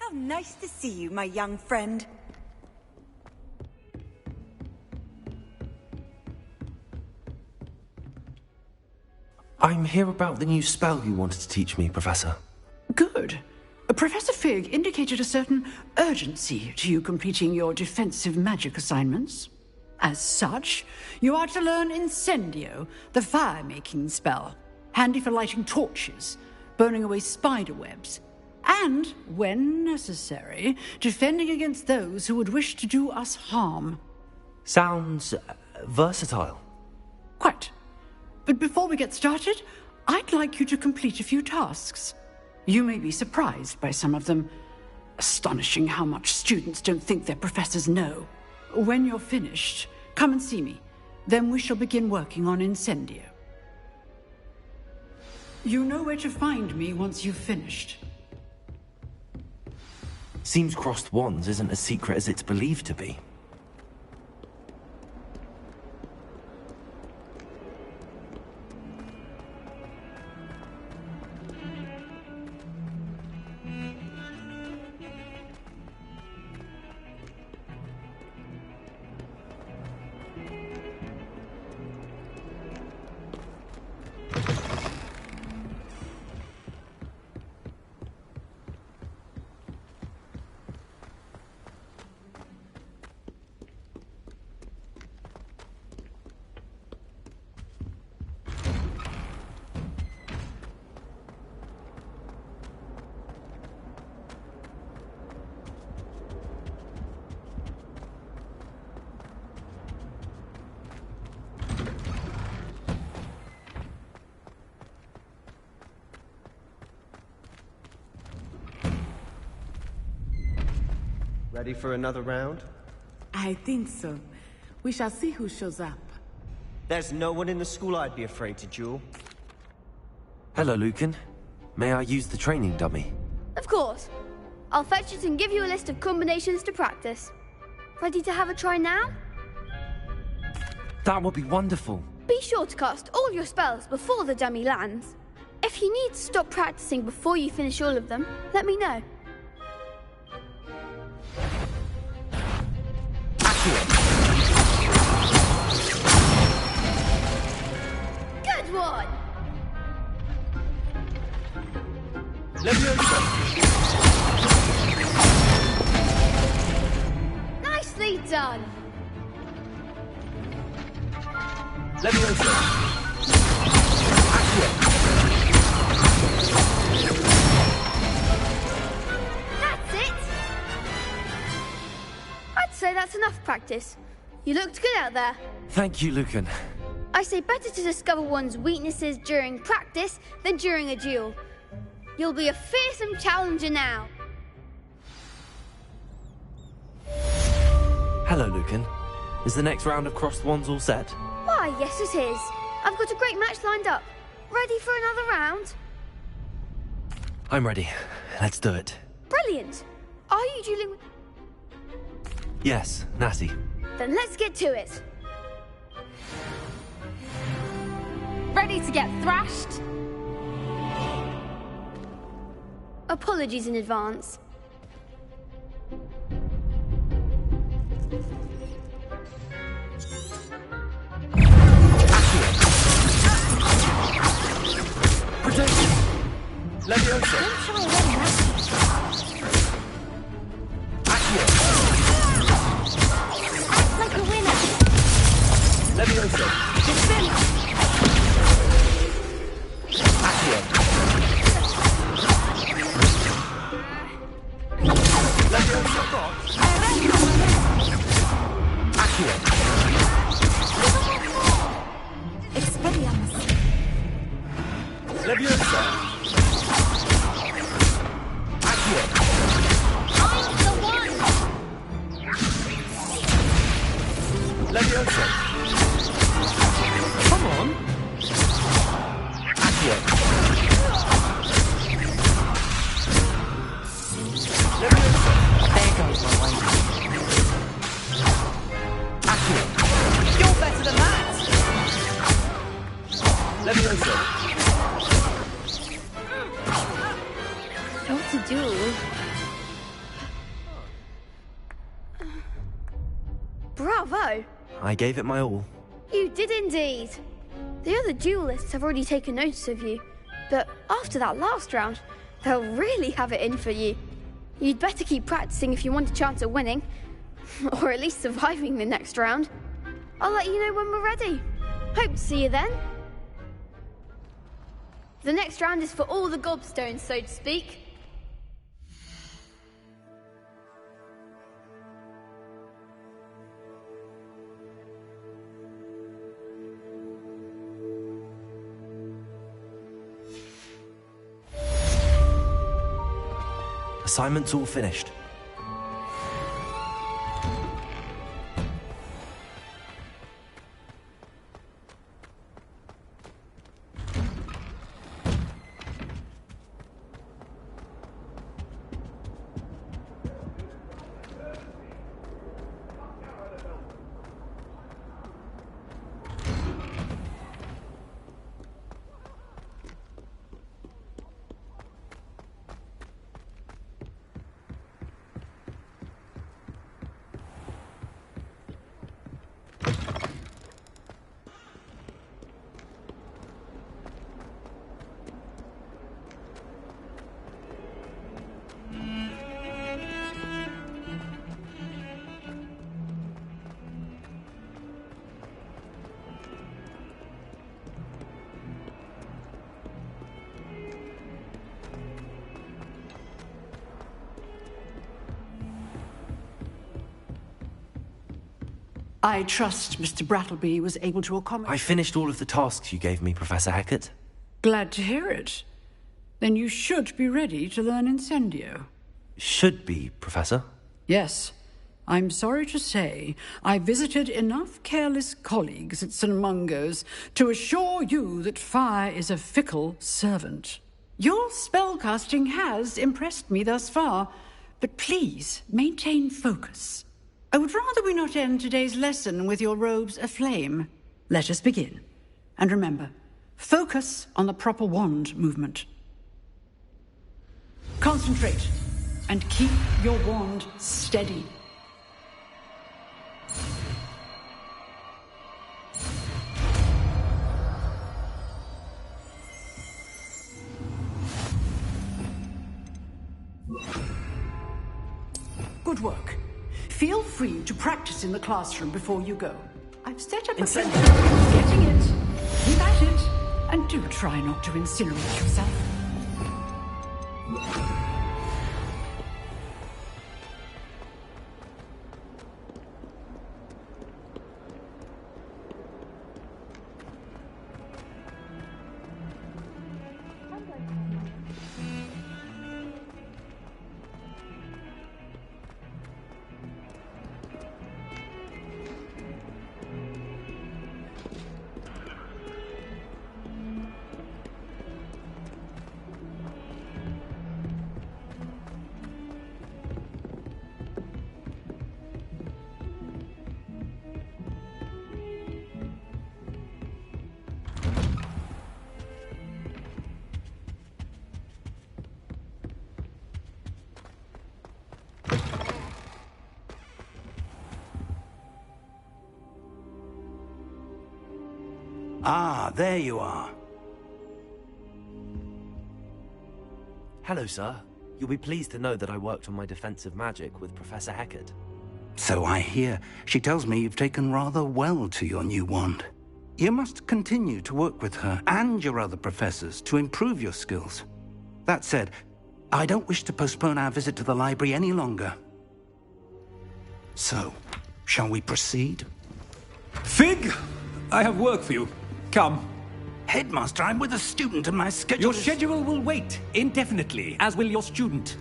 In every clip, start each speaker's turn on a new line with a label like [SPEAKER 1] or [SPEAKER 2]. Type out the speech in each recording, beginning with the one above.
[SPEAKER 1] How nice to see you, my young friend.
[SPEAKER 2] I'm here about the new spell you wanted to teach me, Professor.
[SPEAKER 3] Good. Professor Fig indicated a certain urgency to you completing your defensive magic assignments. As such, you are to learn Incendio, the fire-making spell, handy for lighting torches, burning away spider webs, and, when necessary, defending against those who would wish to do us harm.
[SPEAKER 2] Sounds versatile.
[SPEAKER 3] Quite. But before we get started, I'd like you to complete a few tasks. You may be surprised by some of them. Astonishing how much students don't think their professors know. When you're finished, come and see me. Then we shall begin working on Incendio. You know where to find me once you've finished.
[SPEAKER 2] Seems crossed wands isn't as secret as it's believed to be.
[SPEAKER 4] Ready for another round?
[SPEAKER 5] I think so. We shall see who shows up.
[SPEAKER 4] There's no one in the school I'd be afraid to duel.
[SPEAKER 2] Hello, Lucan. May I use the training dummy?
[SPEAKER 6] Of course. I'll fetch it and give you a list of combinations to practice. Ready to have a try now?
[SPEAKER 2] That would be wonderful.
[SPEAKER 6] Be sure to cast all your spells before the dummy lands. If you need to stop practicing before you finish all of them, let me know. Good one! Nicely done! That's it! I'd say that's enough practice. You looked good out there.
[SPEAKER 2] Thank you, Lucan.
[SPEAKER 6] I say better to discover one's weaknesses during practice than during a duel. You'll be a fearsome challenger now.
[SPEAKER 2] Hello, Lucan. Is the next round of crossed wands all set?
[SPEAKER 6] Why, yes it is. I've got a great match lined up. Ready for another round?
[SPEAKER 2] I'm ready. Let's do it.
[SPEAKER 6] Brilliant. Are you dueling with...
[SPEAKER 2] Yes, Natty.
[SPEAKER 6] Then let's get to it.
[SPEAKER 7] Ready to get thrashed?
[SPEAKER 6] Apologies in advance.
[SPEAKER 4] Leviosa!
[SPEAKER 7] Act like a winner!
[SPEAKER 4] Leviosa!
[SPEAKER 7] Defend!
[SPEAKER 4] Accio! Leviosa! Accio!
[SPEAKER 5] Expelliarmus.
[SPEAKER 4] Leviosa! Accio!
[SPEAKER 7] I'm the one!
[SPEAKER 4] Leviosa!
[SPEAKER 2] Come on!
[SPEAKER 4] Accio!
[SPEAKER 3] There goes my way.
[SPEAKER 4] Accio!
[SPEAKER 3] You're better than that!
[SPEAKER 4] Leviosa!
[SPEAKER 6] Not to duel. go?
[SPEAKER 2] I gave it my all.
[SPEAKER 6] You did indeed. The other duelists have already taken notice of you, but after that last round, they'll really have it in for you. You'd better keep practicing if you want a chance at winning, or at least surviving the next round. I'll let you know when we're ready. Hope to see you then. The next round is for all the gobstones, so to speak.
[SPEAKER 2] Assignment's all finished.
[SPEAKER 3] I trust Mr. Brattleby was able to accommodate...
[SPEAKER 2] I finished all of the tasks you gave me, Professor Hackett.
[SPEAKER 3] Glad to hear it. Then you should be ready to learn Incendio.
[SPEAKER 2] Should be, Professor.
[SPEAKER 3] Yes. I'm sorry to say, I visited enough careless colleagues at St. Mungo's to assure you that fire is a fickle servant. Your spellcasting has impressed me thus far, but please maintain focus. I would rather we not end today's lesson with your robes aflame. Let us begin. And remember, focus on the proper wand movement. Concentrate, and keep your wand steady. Good work. Feel free to practice in the classroom before you go. I've set up a plan. Getting it. Keep at it. And do try not to incinerate yourself.
[SPEAKER 8] Ah, there you are.
[SPEAKER 2] Hello, sir. You'll be pleased to know that I worked on my defensive magic with Professor Hackett.
[SPEAKER 8] So I hear. She tells me you've taken rather well to your new wand. You must continue to work with her and your other professors to improve your skills. That said, I don't wish to postpone our visit to the library any longer. So, shall we proceed?
[SPEAKER 9] Fig! I have work for you. Come.
[SPEAKER 8] Headmaster, I'm with a student and my schedule
[SPEAKER 9] Your schedule will wait indefinitely, as will your student.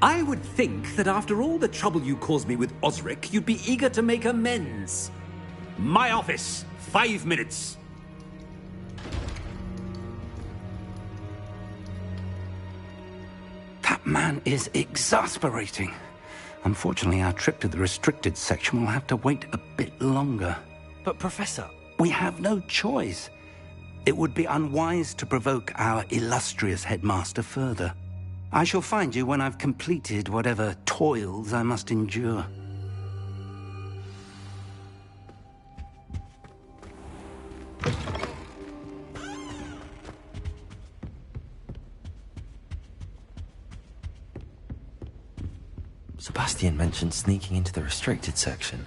[SPEAKER 9] I would think that after all the trouble you caused me with Osric, you'd be eager to make amends. My office, 5 minutes.
[SPEAKER 8] That man is exasperating. Unfortunately, our trip to the restricted section will have to wait a bit longer.
[SPEAKER 2] But, Professor...
[SPEAKER 8] We have no choice. It would be unwise to provoke our illustrious headmaster further. I shall find you when I've completed whatever toils I must endure.
[SPEAKER 2] Sebastian mentioned sneaking into the restricted section.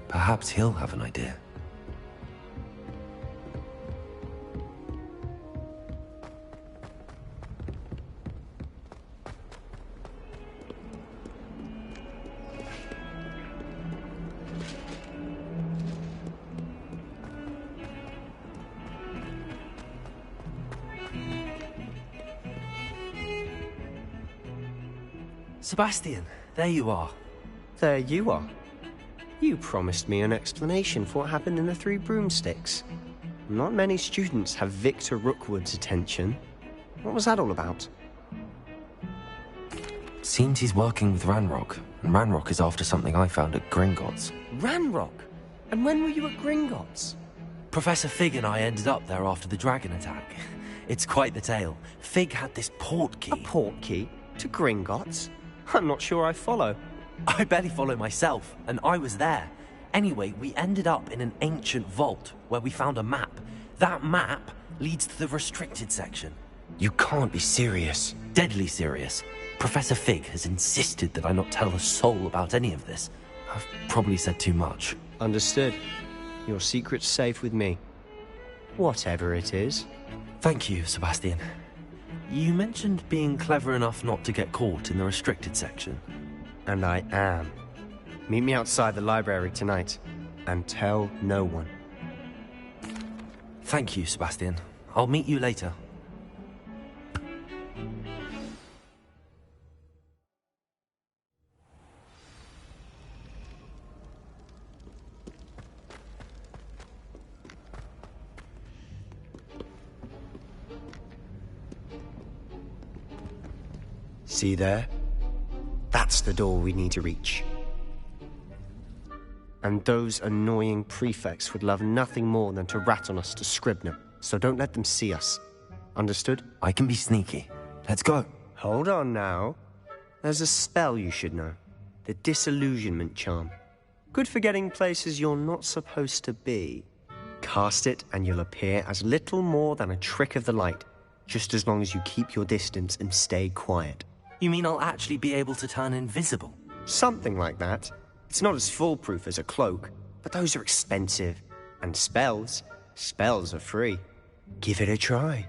[SPEAKER 2] Perhaps he'll have an idea. Sebastian, there you are.
[SPEAKER 4] There you are. You promised me an explanation for what happened in the Three Broomsticks. Not many students have Victor Rookwood's attention. What was that all about?
[SPEAKER 2] Seems he's working with Ranrock, and Ranrock is after something I found at Gringotts.
[SPEAKER 4] Ranrock? And when were you at Gringotts?
[SPEAKER 2] Professor Fig and I ended up there after the dragon attack. It's quite the tale. Fig had this port key.
[SPEAKER 4] A port key? To Gringotts? I'm not sure I follow.
[SPEAKER 2] I barely follow myself, and I was there. Anyway, we ended up in an ancient vault where we found a map. That map leads to the restricted section.
[SPEAKER 4] You can't be serious.
[SPEAKER 2] Deadly serious. Professor Fig has insisted that I not tell a soul about any of this. I've probably said too much.
[SPEAKER 4] Understood. Your secret's safe with me. Whatever it is.
[SPEAKER 2] Thank you, Sebastian. You mentioned being clever enough not to get caught in the restricted section.
[SPEAKER 4] And I am. Meet me outside the library tonight, and tell no one.
[SPEAKER 2] Thank you, Sebastian. I'll meet you later.
[SPEAKER 4] See there? That's the door we need to reach. And those annoying prefects would love nothing more than to rat on us to Scribner, so don't let them see us. Understood?
[SPEAKER 2] I can be sneaky. Let's go.
[SPEAKER 4] Hold on now. There's a spell you should know. The Disillusionment Charm. Good for getting places you're not supposed to be. Cast it and you'll appear as little more than a trick of the light, just as long as you keep your distance and stay quiet.
[SPEAKER 2] You mean I'll actually be able to turn invisible?
[SPEAKER 4] Something like that. It's not as foolproof as a cloak, but those are expensive. And spells are free. Give it a try.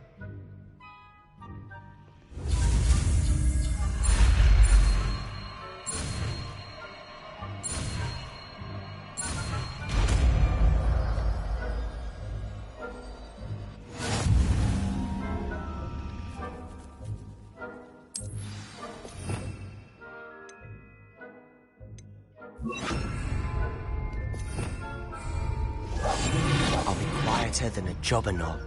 [SPEAKER 4] I'll be quieter than a jobberknoll.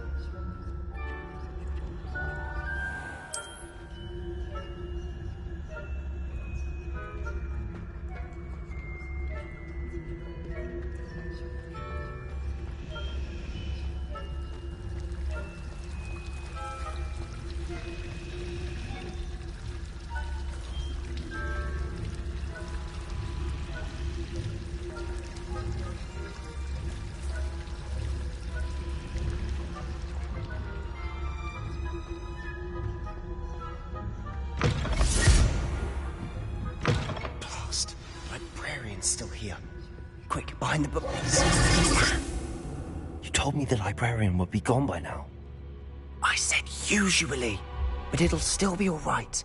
[SPEAKER 4] Still here. Quick, behind the bookcase.
[SPEAKER 2] You told me the librarian would be gone by now.
[SPEAKER 4] I said usually, but it'll still be all right.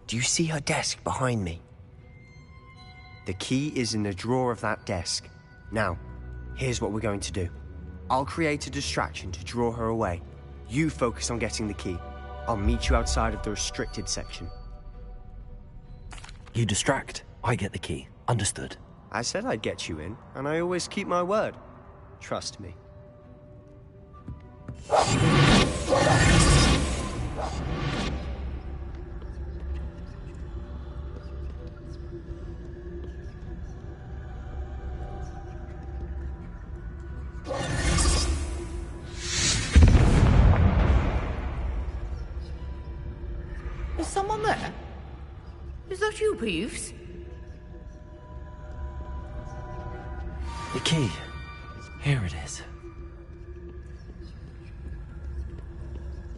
[SPEAKER 4] Do you see her desk behind me? The key is in the drawer of that desk. Now, here's what we're going to do. I'll create a distraction to draw her away. You focus on getting the key. I'll meet you outside of the restricted section.
[SPEAKER 2] You distract, I get the key. Understood.
[SPEAKER 4] I said I'd get you in, and I always keep my word. Trust me.
[SPEAKER 5] Is someone there? Is that you, Peeves?
[SPEAKER 2] The key. Here it is.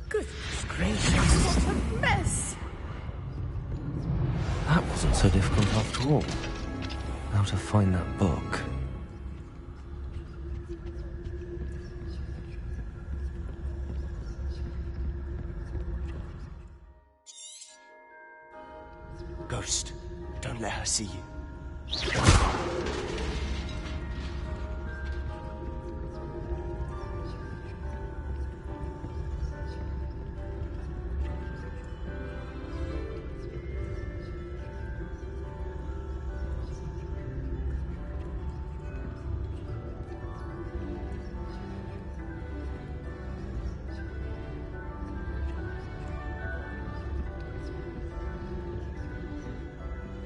[SPEAKER 5] Goodness gracious, what a mess!
[SPEAKER 2] That wasn't so difficult after all. How to find that book.
[SPEAKER 4] Ghost, don't let her see you.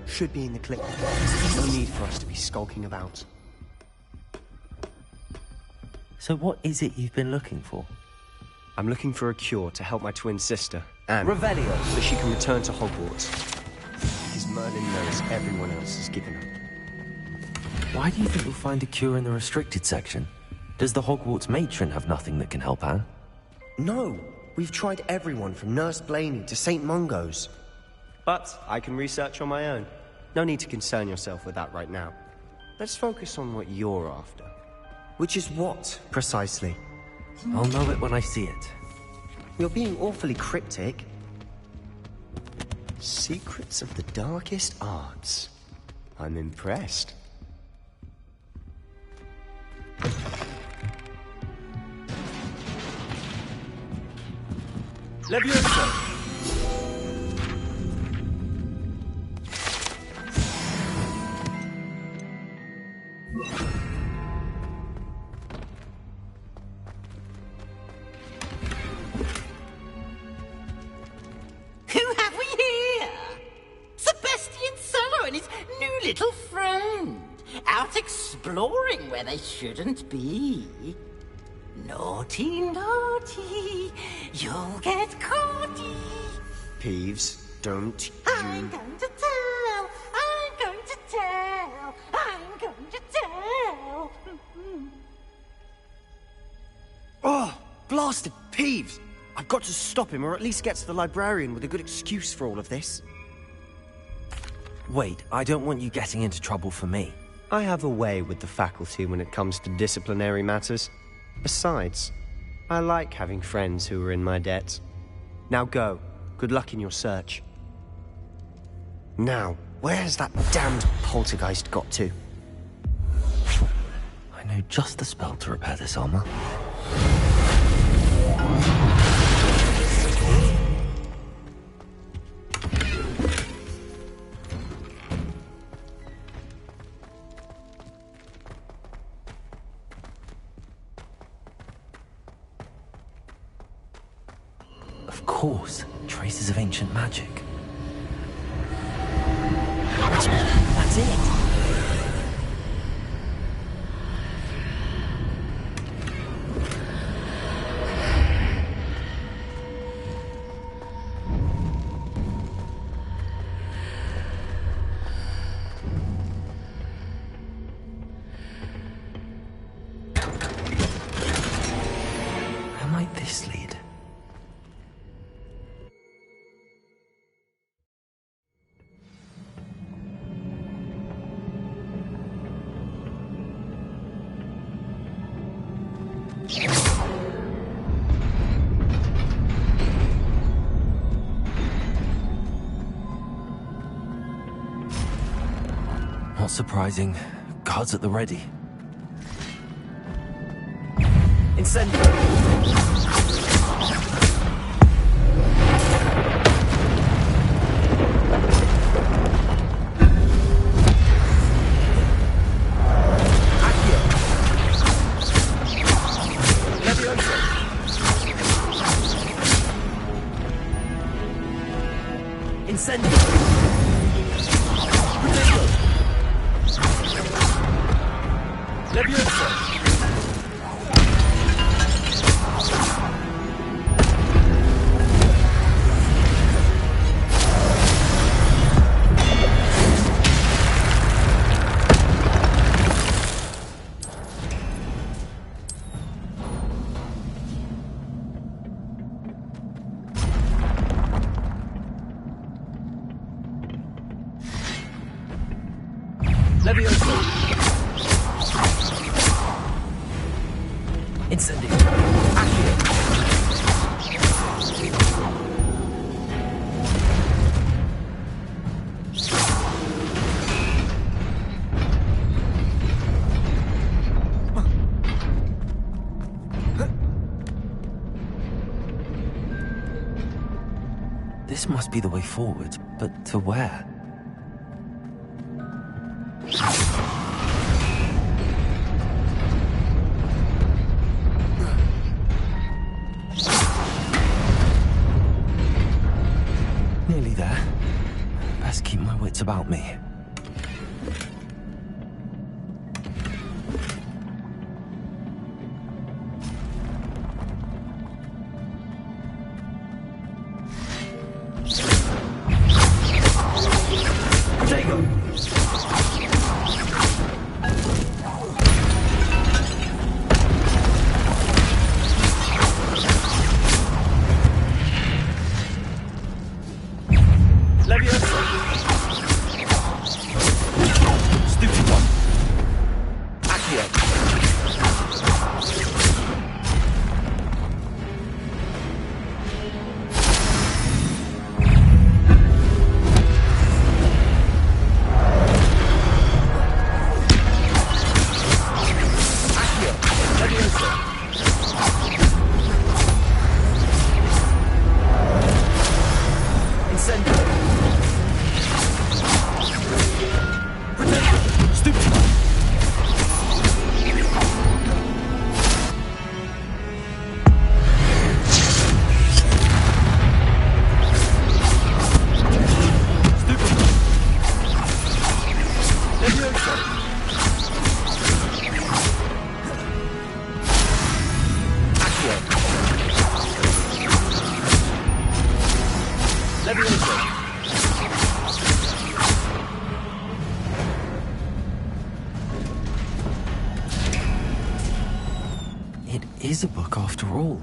[SPEAKER 4] Should be in the clip. No need for us to be skulking about.
[SPEAKER 2] So what is it you've been looking for?
[SPEAKER 4] I'm looking for a cure to help my twin sister, Anne.
[SPEAKER 2] Revelio!
[SPEAKER 4] So she can return to Hogwarts. Because Merlin knows everyone else has given up.
[SPEAKER 2] Why do you think you'll find a cure in the restricted section? Does the Hogwarts matron have nothing that can help Anne?
[SPEAKER 4] No! We've tried everyone from Nurse Blaney to St. Mungo's. But I can research on my own. No need to concern yourself with that right now. Let's focus on what you're after. Which is what, precisely?
[SPEAKER 2] I'll know it when I see it.
[SPEAKER 4] You're being awfully cryptic. Secrets of the darkest arts. I'm impressed.
[SPEAKER 2] Leviosa!
[SPEAKER 5] Who have we here? Sebastian Cello and his new little friend. Out exploring where they shouldn't be. Naughty, naughty. You'll get caughty.
[SPEAKER 4] Peeves, don't you...
[SPEAKER 5] I'm going to tell. I'm going to tell. I'm going to tell.
[SPEAKER 4] Oh, blasted Peeves! I've got to stop him, or at least get to the librarian with a good excuse for all of this.
[SPEAKER 2] Wait, I don't want you getting into trouble for me.
[SPEAKER 4] I have a way with the faculty when it comes to disciplinary matters. Besides, I like having friends who are in my debt. Now go. Good luck in your search. Now, where's that damned poltergeist got to?
[SPEAKER 2] I know just the spell to repair this armor. Of course, traces of ancient magic. That's it! Where might this lead? Not surprising. Guards at the ready. Incendio! Levioso! Incendio! Accio! This must be the way forward, but to where? Nearly there. Best keep my wits about me. It is a book after all.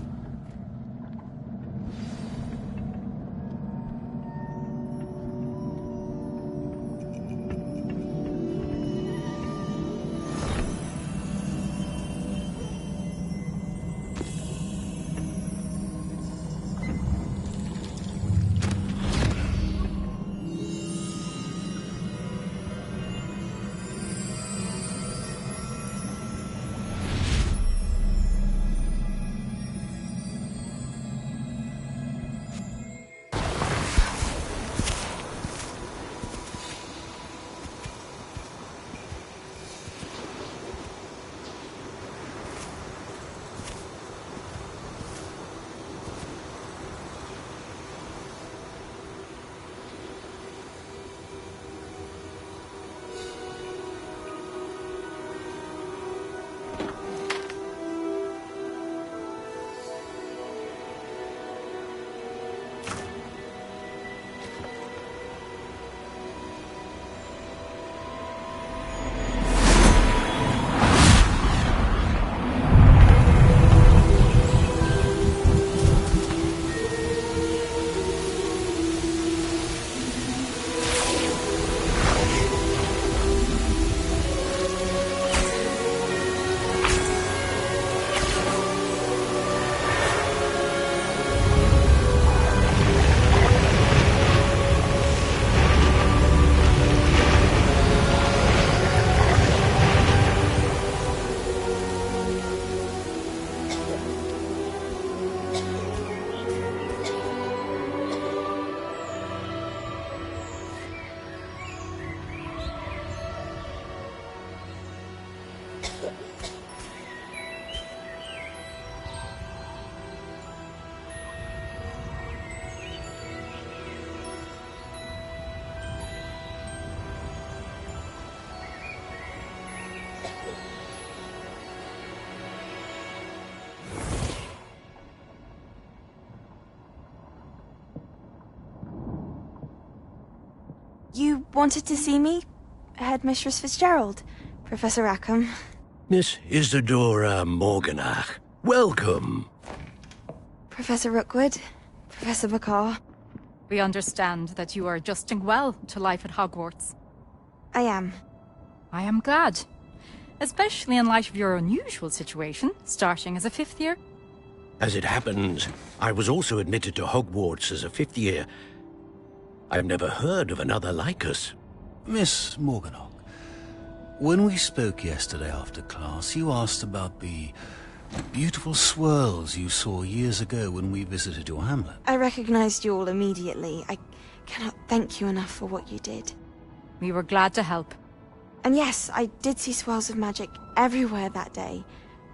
[SPEAKER 1] You wanted to see me? Headmistress Fitzgerald, Professor Rackham.
[SPEAKER 10] Miss Isadora Morganach, welcome.
[SPEAKER 1] Professor Rookwood, Professor Bakar.
[SPEAKER 11] We understand that you are adjusting well to life at Hogwarts.
[SPEAKER 1] I am.
[SPEAKER 11] I am glad. Especially in light of your unusual situation, starting as a 5th year.
[SPEAKER 10] As it happens, I was also admitted to Hogwarts as a 5th year. I've never heard of another like us.
[SPEAKER 12] Miss Morganach, when we spoke yesterday after class, you asked about the beautiful swirls you saw years ago when we visited your hamlet.
[SPEAKER 1] I recognized you all immediately. I cannot thank you enough for what you did.
[SPEAKER 11] We were glad to help.
[SPEAKER 1] And yes, I did see swirls of magic everywhere that day.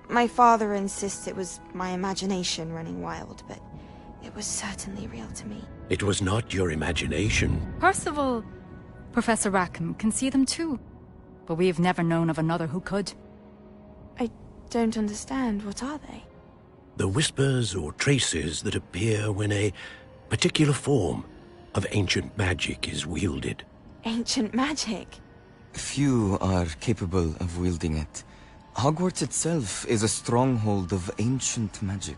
[SPEAKER 1] My father insists it was my imagination running wild, but it was certainly real to me.
[SPEAKER 10] It was not your imagination.
[SPEAKER 11] Percival, Professor Rackham can see them too. But we have never known of another who could.
[SPEAKER 1] I don't understand. What are they?
[SPEAKER 10] The whispers or traces that appear when a particular form of ancient magic is wielded.
[SPEAKER 1] Ancient magic?
[SPEAKER 13] Few are capable of wielding it. Hogwarts itself is a stronghold of ancient magic.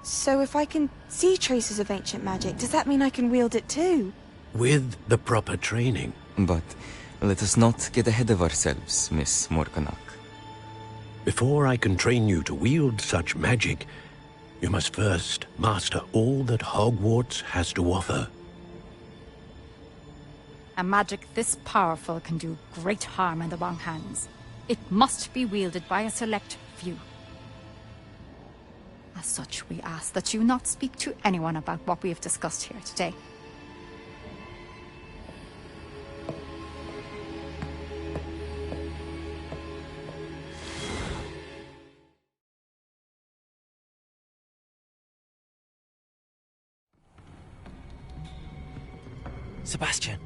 [SPEAKER 1] So if I can see traces of ancient magic, does that mean I can wield it too?
[SPEAKER 10] With the proper training.
[SPEAKER 13] But let us not get ahead of ourselves, Miss Morganach.
[SPEAKER 10] Before I can train you to wield such magic, you must first master all that Hogwarts has to offer.
[SPEAKER 11] A magic this powerful can do great harm in the wrong hands. It must be wielded by a select few. As such, we ask that you not speak to anyone about what we have discussed here today.
[SPEAKER 2] Sebastian.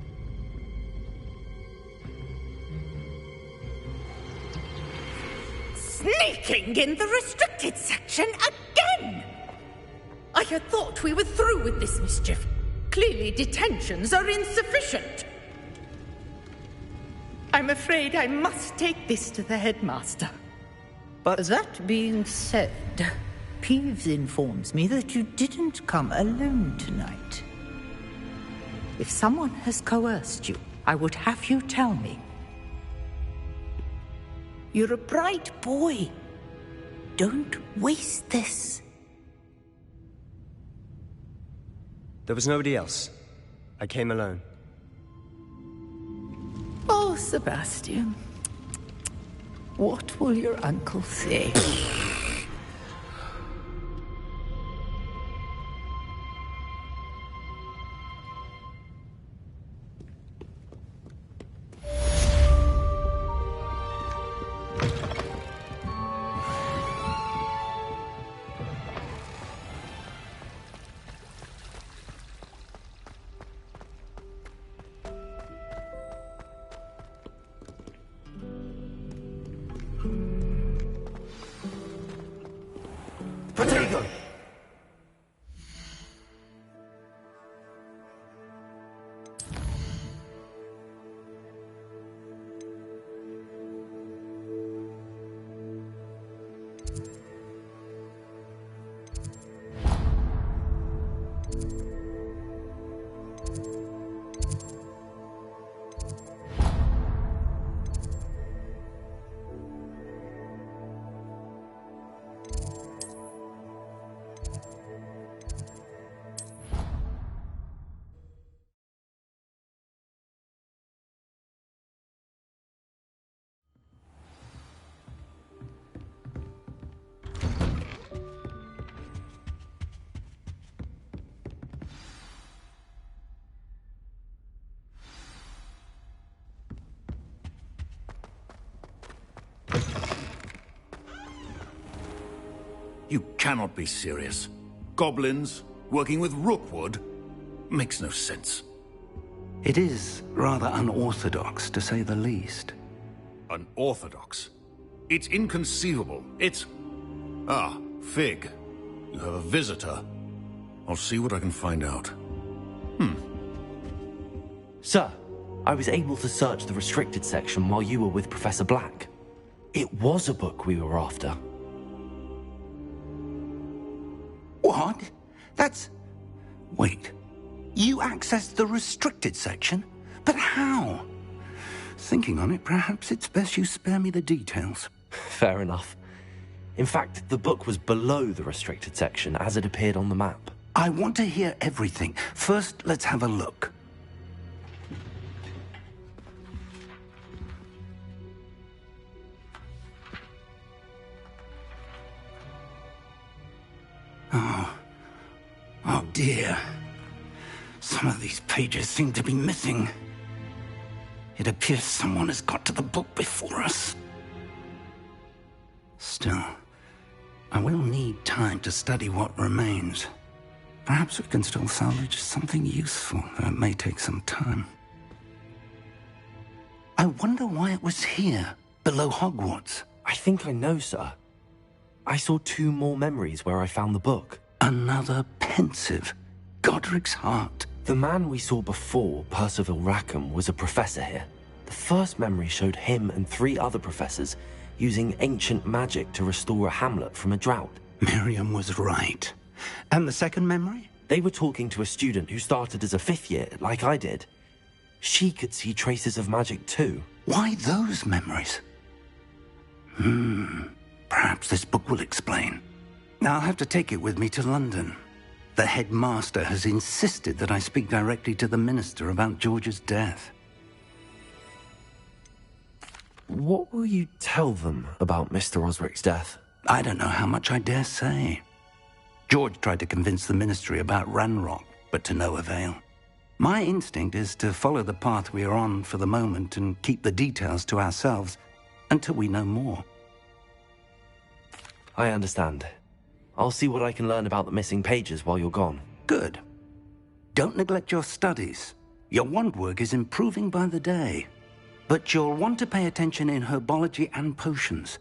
[SPEAKER 5] Sneaking in the restricted section again! I had thought we were through with this mischief. Clearly detentions are insufficient. I'm afraid I must take this to the headmaster.
[SPEAKER 14] But that being said, Peeves informs me that you didn't come alone tonight. If someone has coerced you, I would have you tell me. You're a bright boy. Don't waste this.
[SPEAKER 4] There was nobody else. I came alone.
[SPEAKER 14] Oh, Sebastian. What will your uncle say?
[SPEAKER 2] Protego!
[SPEAKER 15] You cannot be serious. Goblins working with Rookwood makes no sense.
[SPEAKER 8] It is rather unorthodox, to say the least.
[SPEAKER 15] Unorthodox? It's inconceivable. It's... Ah, Fig. You have a visitor. I'll see what I can find out.
[SPEAKER 2] Sir, I was able to search the restricted section while you were with Professor Black. It was a book we were after.
[SPEAKER 8] What? That's... Wait. You accessed the restricted section? But how? Thinking on it, perhaps it's best you spare me the details.
[SPEAKER 2] Fair enough. In fact, the book was below the restricted section as it appeared on the map.
[SPEAKER 8] I want to hear everything. First, let's have a look. Oh dear. Some of these pages seem to be missing. It appears someone has got to the book before us. Still, I will need time to study what remains. Perhaps we can still salvage something useful, though it may take some time. I wonder why it was here, below Hogwarts.
[SPEAKER 2] I think I know, sir. I saw 2 more memories where I found the book.
[SPEAKER 8] Another pensive. Godric's heart.
[SPEAKER 2] The man we saw before, Percival Rackham, was a professor here. The first memory showed him and 3 other professors using ancient magic to restore a hamlet from a drought.
[SPEAKER 8] Miriam was right. And the second memory?
[SPEAKER 2] They were talking to a student who started as a 5th year, like I did. She could see traces of magic too.
[SPEAKER 8] Why those memories? Perhaps this book will explain. I'll have to take it with me to London. The headmaster has insisted that I speak directly to the minister about George's death.
[SPEAKER 2] What will you tell them about Mr. Osric's death?
[SPEAKER 8] I don't know how much I dare say. George tried to convince the ministry about Ranrock, but to no avail. My instinct is to follow the path we are on for the moment and keep the details to ourselves until we know more.
[SPEAKER 2] I understand. I'll see what I can learn about the missing pages while you're gone.
[SPEAKER 8] Good. Don't neglect your studies. Your wand work is improving by the day. But you'll want to pay attention in herbology and potions.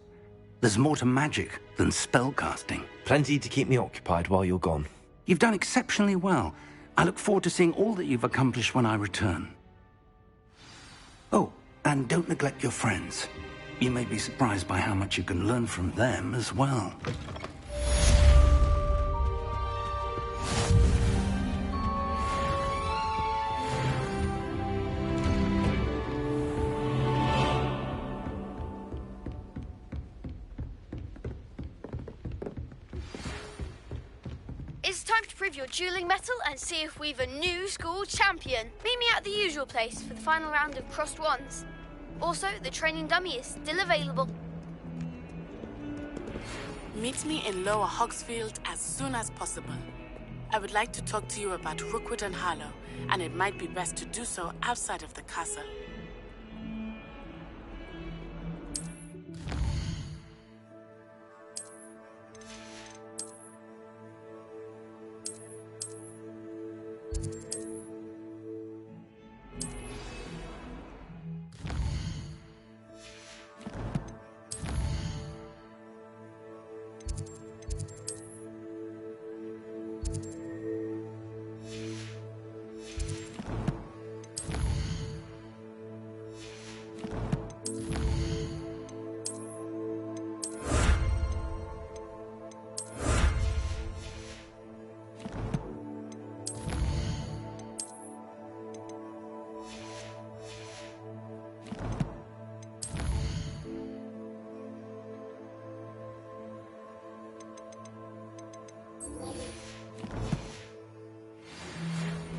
[SPEAKER 8] There's more to magic than spellcasting.
[SPEAKER 2] Plenty to keep me occupied while you're gone.
[SPEAKER 8] You've done exceptionally well. I look forward to seeing all that you've accomplished when I return. Oh, and don't neglect your friends. You may be surprised by how much you can learn from them as well.
[SPEAKER 6] It's time to prove your dueling mettle and see if we've a new school champion. Meet me at the usual place for the final round of crossed wands. Also, the training dummy is still available.
[SPEAKER 16] Meet me in Lower Hogsfield as soon as possible. I would like to talk to you about Rookwood and Harlow, and it might be best to do so outside of the castle.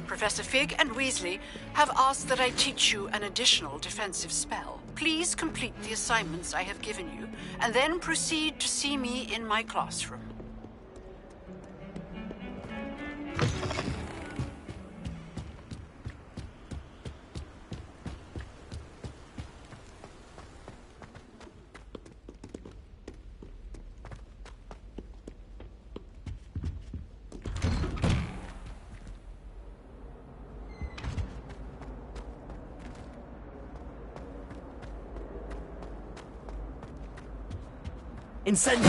[SPEAKER 3] Professor Fig and Weasley have asked that I teach you an additional defensive spell. Please complete the assignments I have given you, and then proceed to see me in my classroom.
[SPEAKER 2] Incendio!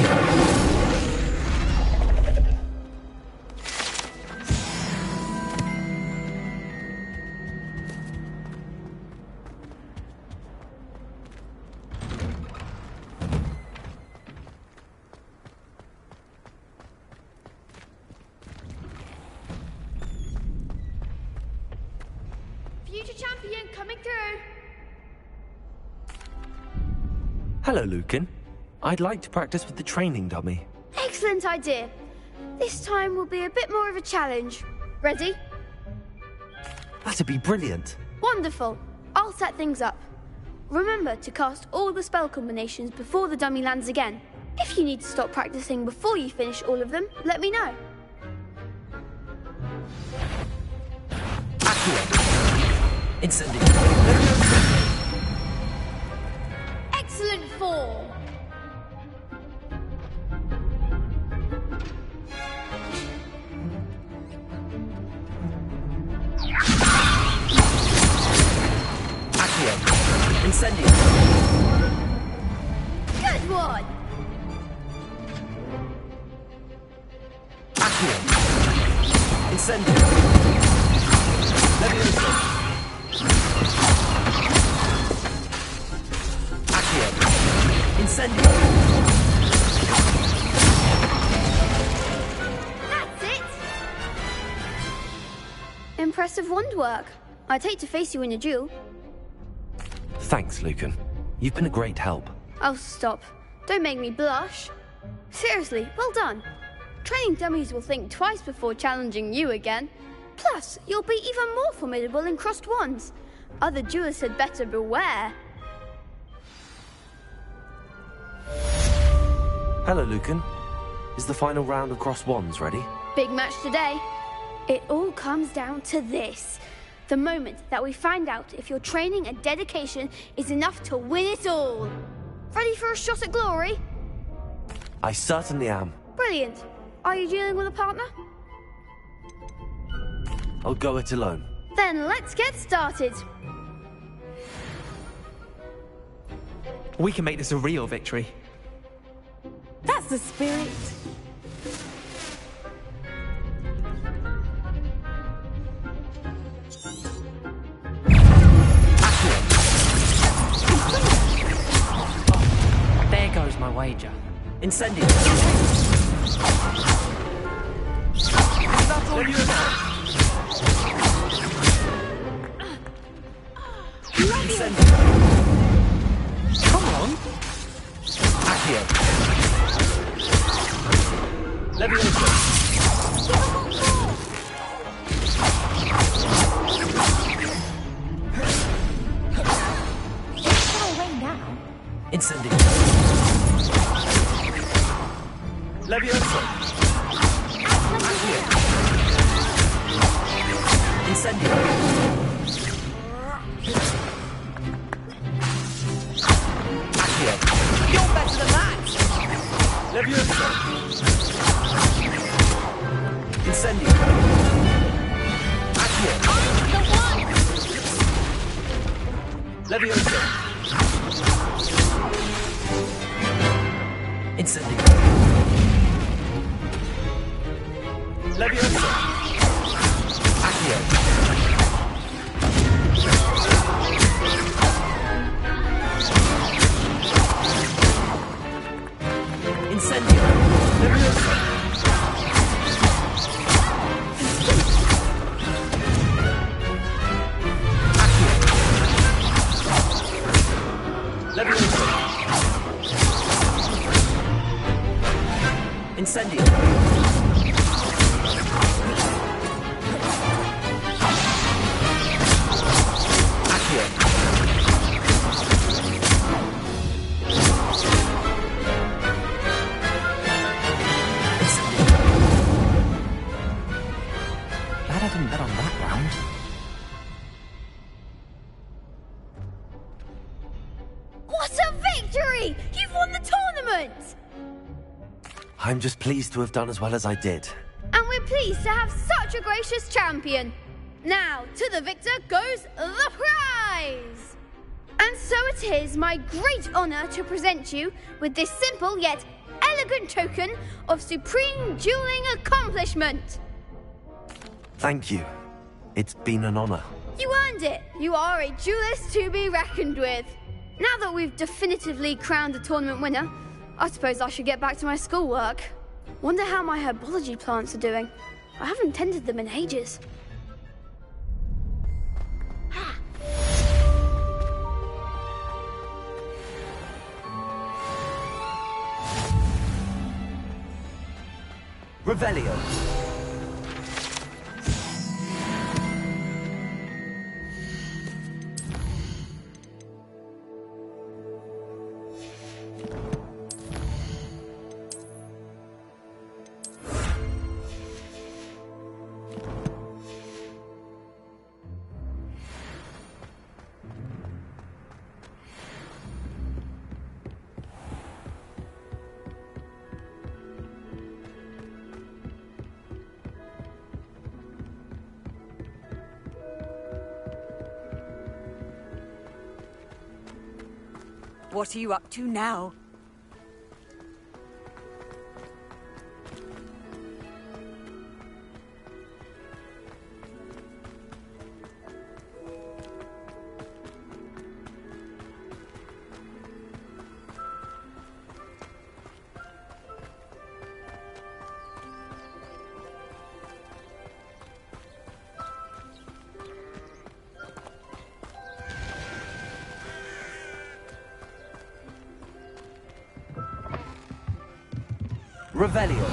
[SPEAKER 6] Future champion coming through.
[SPEAKER 2] Hello, Lucan. I'd like to practice with the training dummy.
[SPEAKER 6] Excellent idea. This time will be a bit more of a challenge. Ready?
[SPEAKER 2] That'd be brilliant.
[SPEAKER 6] Wonderful. I'll set things up. Remember to cast all the spell combinations before the dummy lands again. If you need to stop practicing before you finish all of them, let me know.
[SPEAKER 2] Incendio.
[SPEAKER 7] Excellent form.
[SPEAKER 2] Incendio.
[SPEAKER 6] Good one.
[SPEAKER 2] Incendio. Levioso. Accio. Incendio.
[SPEAKER 6] That's it. Impressive wand work. I'd hate to face you in a duel.
[SPEAKER 2] Thanks, Lucan. You've been a great help.
[SPEAKER 6] Oh, stop. Don't make me blush. Seriously, well done. Training dummies will think twice before challenging you again. Plus, you'll be even more formidable in crossed wands. Other duelists had better beware.
[SPEAKER 2] Hello, Lucan. Is the final round of crossed wands ready?
[SPEAKER 6] Big match today. It all comes down to this. The moment that we find out if your training and dedication is enough to win it all. Ready for a shot at glory?
[SPEAKER 2] I certainly am.
[SPEAKER 6] Brilliant. Are you dealing with a partner?
[SPEAKER 2] I'll go it alone.
[SPEAKER 6] Then let's get started.
[SPEAKER 17] We can make this a real victory.
[SPEAKER 7] That's the spirit.
[SPEAKER 17] There goes my wager.
[SPEAKER 2] Incendio.
[SPEAKER 17] That's all you know. Come on.
[SPEAKER 2] Accio. Levioso.
[SPEAKER 11] It's gonna rain now.
[SPEAKER 2] Incendio. Levioso. Accio. Incendio. Accio.
[SPEAKER 7] You're better than that.
[SPEAKER 2] Levioso. Incendio. Accio.
[SPEAKER 7] The one.
[SPEAKER 2] Levioso. Incendio. Levioso. Accio. Incendio. Levioso. Accio. Levioso. Incendio. Accio.
[SPEAKER 17] Glad I didn't bet on that round.
[SPEAKER 6] What a victory! You've won the tournament!
[SPEAKER 2] I'm just pleased to have done as well as I did.
[SPEAKER 6] And we're pleased to have such a gracious champion. Now, to the victor goes the prize! And so it is my great honor to present you with this simple yet elegant token of supreme dueling accomplishment.
[SPEAKER 2] Thank you. It's been an honor.
[SPEAKER 6] You earned it. You are a duelist to be reckoned with. Now that we've definitively crowned the tournament winner, I suppose I should get back to my schoolwork. Wonder how my herbology plants are doing. I haven't tended them in ages.
[SPEAKER 2] Revelio.
[SPEAKER 18] What are you up to now?
[SPEAKER 2] Revelio.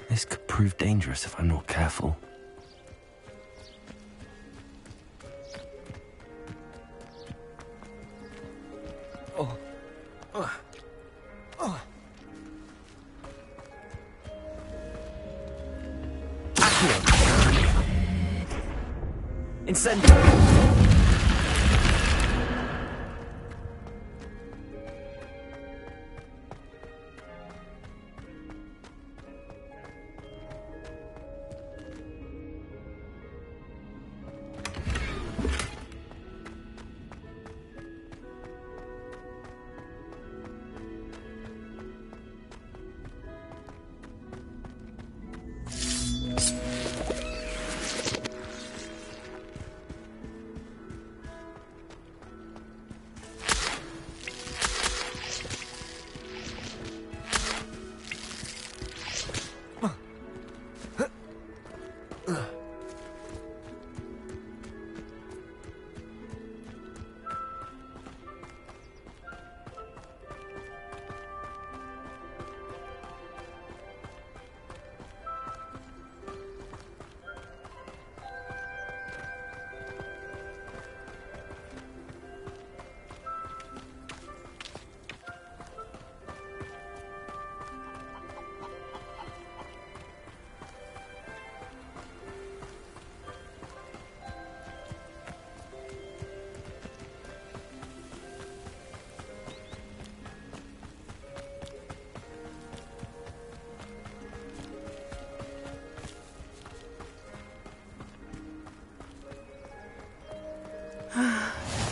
[SPEAKER 2] This could prove dangerous if I'm not careful. Incendio!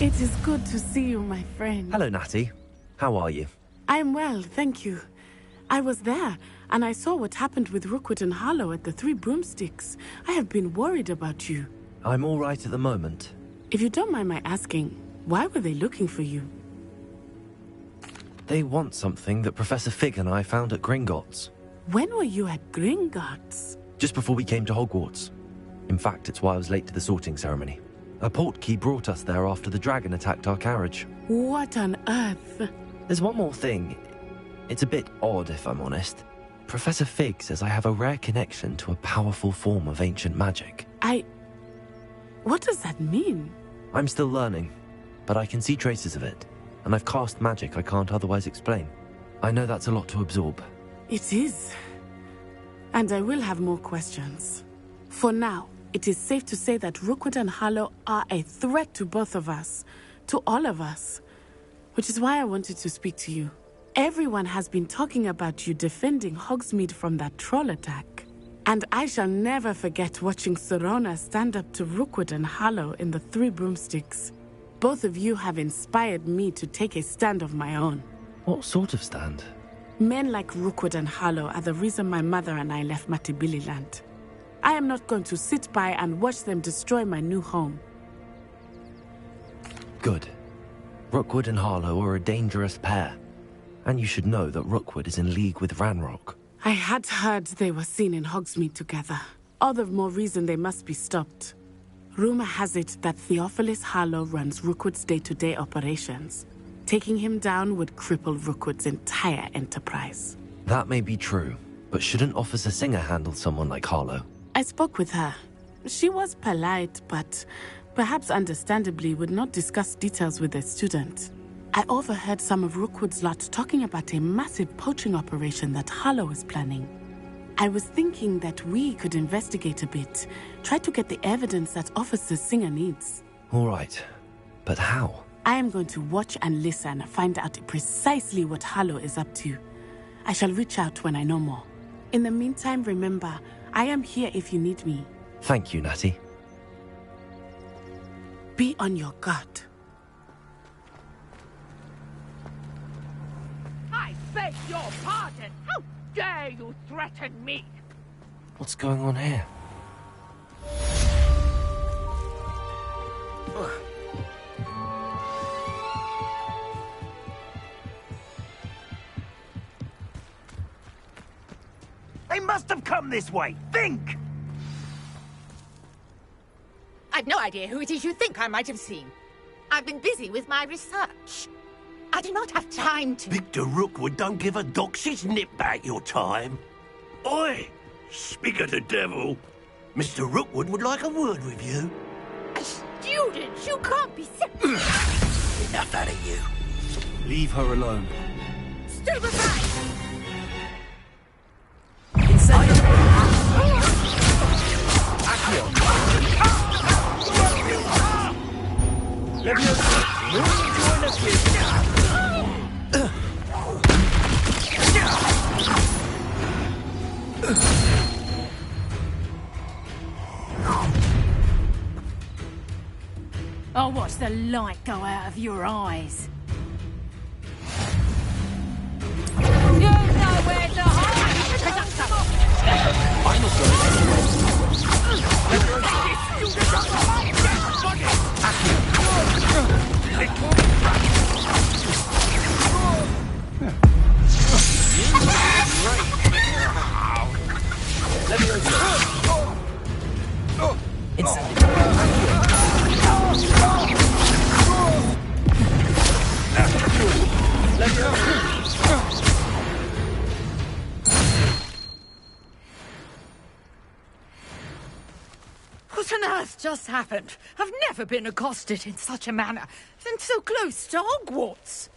[SPEAKER 16] It is good to see you, my friend.
[SPEAKER 2] Hello, Natty. How are you?
[SPEAKER 16] I'm well, thank you. I was there, and I saw what happened with Rookwood and Harlow at the Three Broomsticks. I have been worried about you.
[SPEAKER 2] I'm all right at the moment.
[SPEAKER 16] If you don't mind my asking, why were they looking for you?
[SPEAKER 2] They want something that Professor Fig and I found at Gringotts.
[SPEAKER 16] When were you at Gringotts?
[SPEAKER 2] Just before we came to Hogwarts. In fact, it's why I was late to the sorting ceremony. A portkey brought us there after the dragon attacked our carriage.
[SPEAKER 16] What on earth?
[SPEAKER 2] There's one more thing. It's a bit odd, if I'm honest. Professor Fig says I have a rare connection to a powerful form of ancient magic.
[SPEAKER 16] What does that mean?
[SPEAKER 2] I'm still learning, but I can see traces of it, and I've cast magic I can't otherwise explain. I know that's a lot to absorb.
[SPEAKER 16] It is. And I will have more questions. For now, it is safe to say that Rookwood and Harlow are a threat to both of us, to all of us. Which is why I wanted to speak to you. Everyone has been talking about you defending Hogsmeade from that troll attack. And I shall never forget watching Serona stand up to Rookwood and Harlow in the Three Broomsticks. Both of you have inspired me to take a stand of my own.
[SPEAKER 2] What sort of stand?
[SPEAKER 16] Men like Rookwood and Harlow are the reason my mother and I left Matabeleland. I am not going to sit by and watch them destroy my new home.
[SPEAKER 2] Good. Rookwood and Harlow are a dangerous pair. And you should know that Rookwood is in league with Ranrock.
[SPEAKER 16] I had heard they were seen in Hogsmeade together. All the more reason they must be stopped. Rumor has it that Theophilus Harlow runs Rookwood's day-to-day operations. Taking him down would cripple Rookwood's entire enterprise.
[SPEAKER 2] That may be true, but shouldn't Officer Singer handle someone like Harlow?
[SPEAKER 16] I spoke with her. She was polite, but perhaps understandably would not discuss details with a student. I overheard some of Rookwood's lot talking about a massive poaching operation that Harlow was planning. I was thinking that we could investigate a bit, try to get the evidence that Officer Singer needs.
[SPEAKER 2] All right, but how?
[SPEAKER 16] I am going to watch and listen, find out precisely what Harlow is up to. I shall reach out when I know more. In the meantime, remember, I am here if you need me.
[SPEAKER 2] Thank you, Natty.
[SPEAKER 16] Be on your guard.
[SPEAKER 5] I beg your pardon! How dare you threaten me?
[SPEAKER 2] What's going on here?
[SPEAKER 19] They must have come this way. Think!
[SPEAKER 5] I've no idea who it is you think I might have seen. I've been busy with my research. I do not have time to...
[SPEAKER 10] Victor Rookwood don't give a doxy's nip back your time. Oi! Speak of the devil. Mr. Rookwood would like a word with you.
[SPEAKER 5] A student? You can't be
[SPEAKER 10] Enough out of you.
[SPEAKER 19] Leave her alone.
[SPEAKER 5] Stupefy!
[SPEAKER 11] I'll watch the light go out of your eyes. You know where to hide!
[SPEAKER 2] I'm not
[SPEAKER 5] What on earth just happened? I've never been accosted in such a manner, and so close to Hogwarts.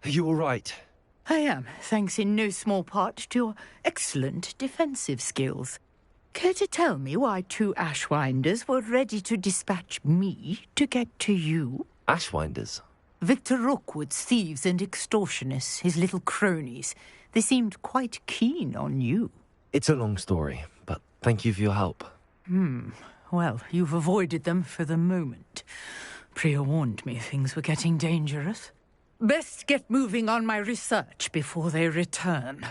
[SPEAKER 2] Are you all right?
[SPEAKER 14] I am, thanks in no small part to your excellent defensive skills. Care to tell me why two Ashwinders were ready to dispatch me to get to you?
[SPEAKER 2] Ashwinders?
[SPEAKER 14] Victor Rookwood's thieves and extortionists, his little cronies. They seemed quite keen on you.
[SPEAKER 2] It's a long story, but thank you for your help.
[SPEAKER 14] Well, you've avoided them for the moment. Priya warned me things were getting dangerous. Best get moving on my research before they return.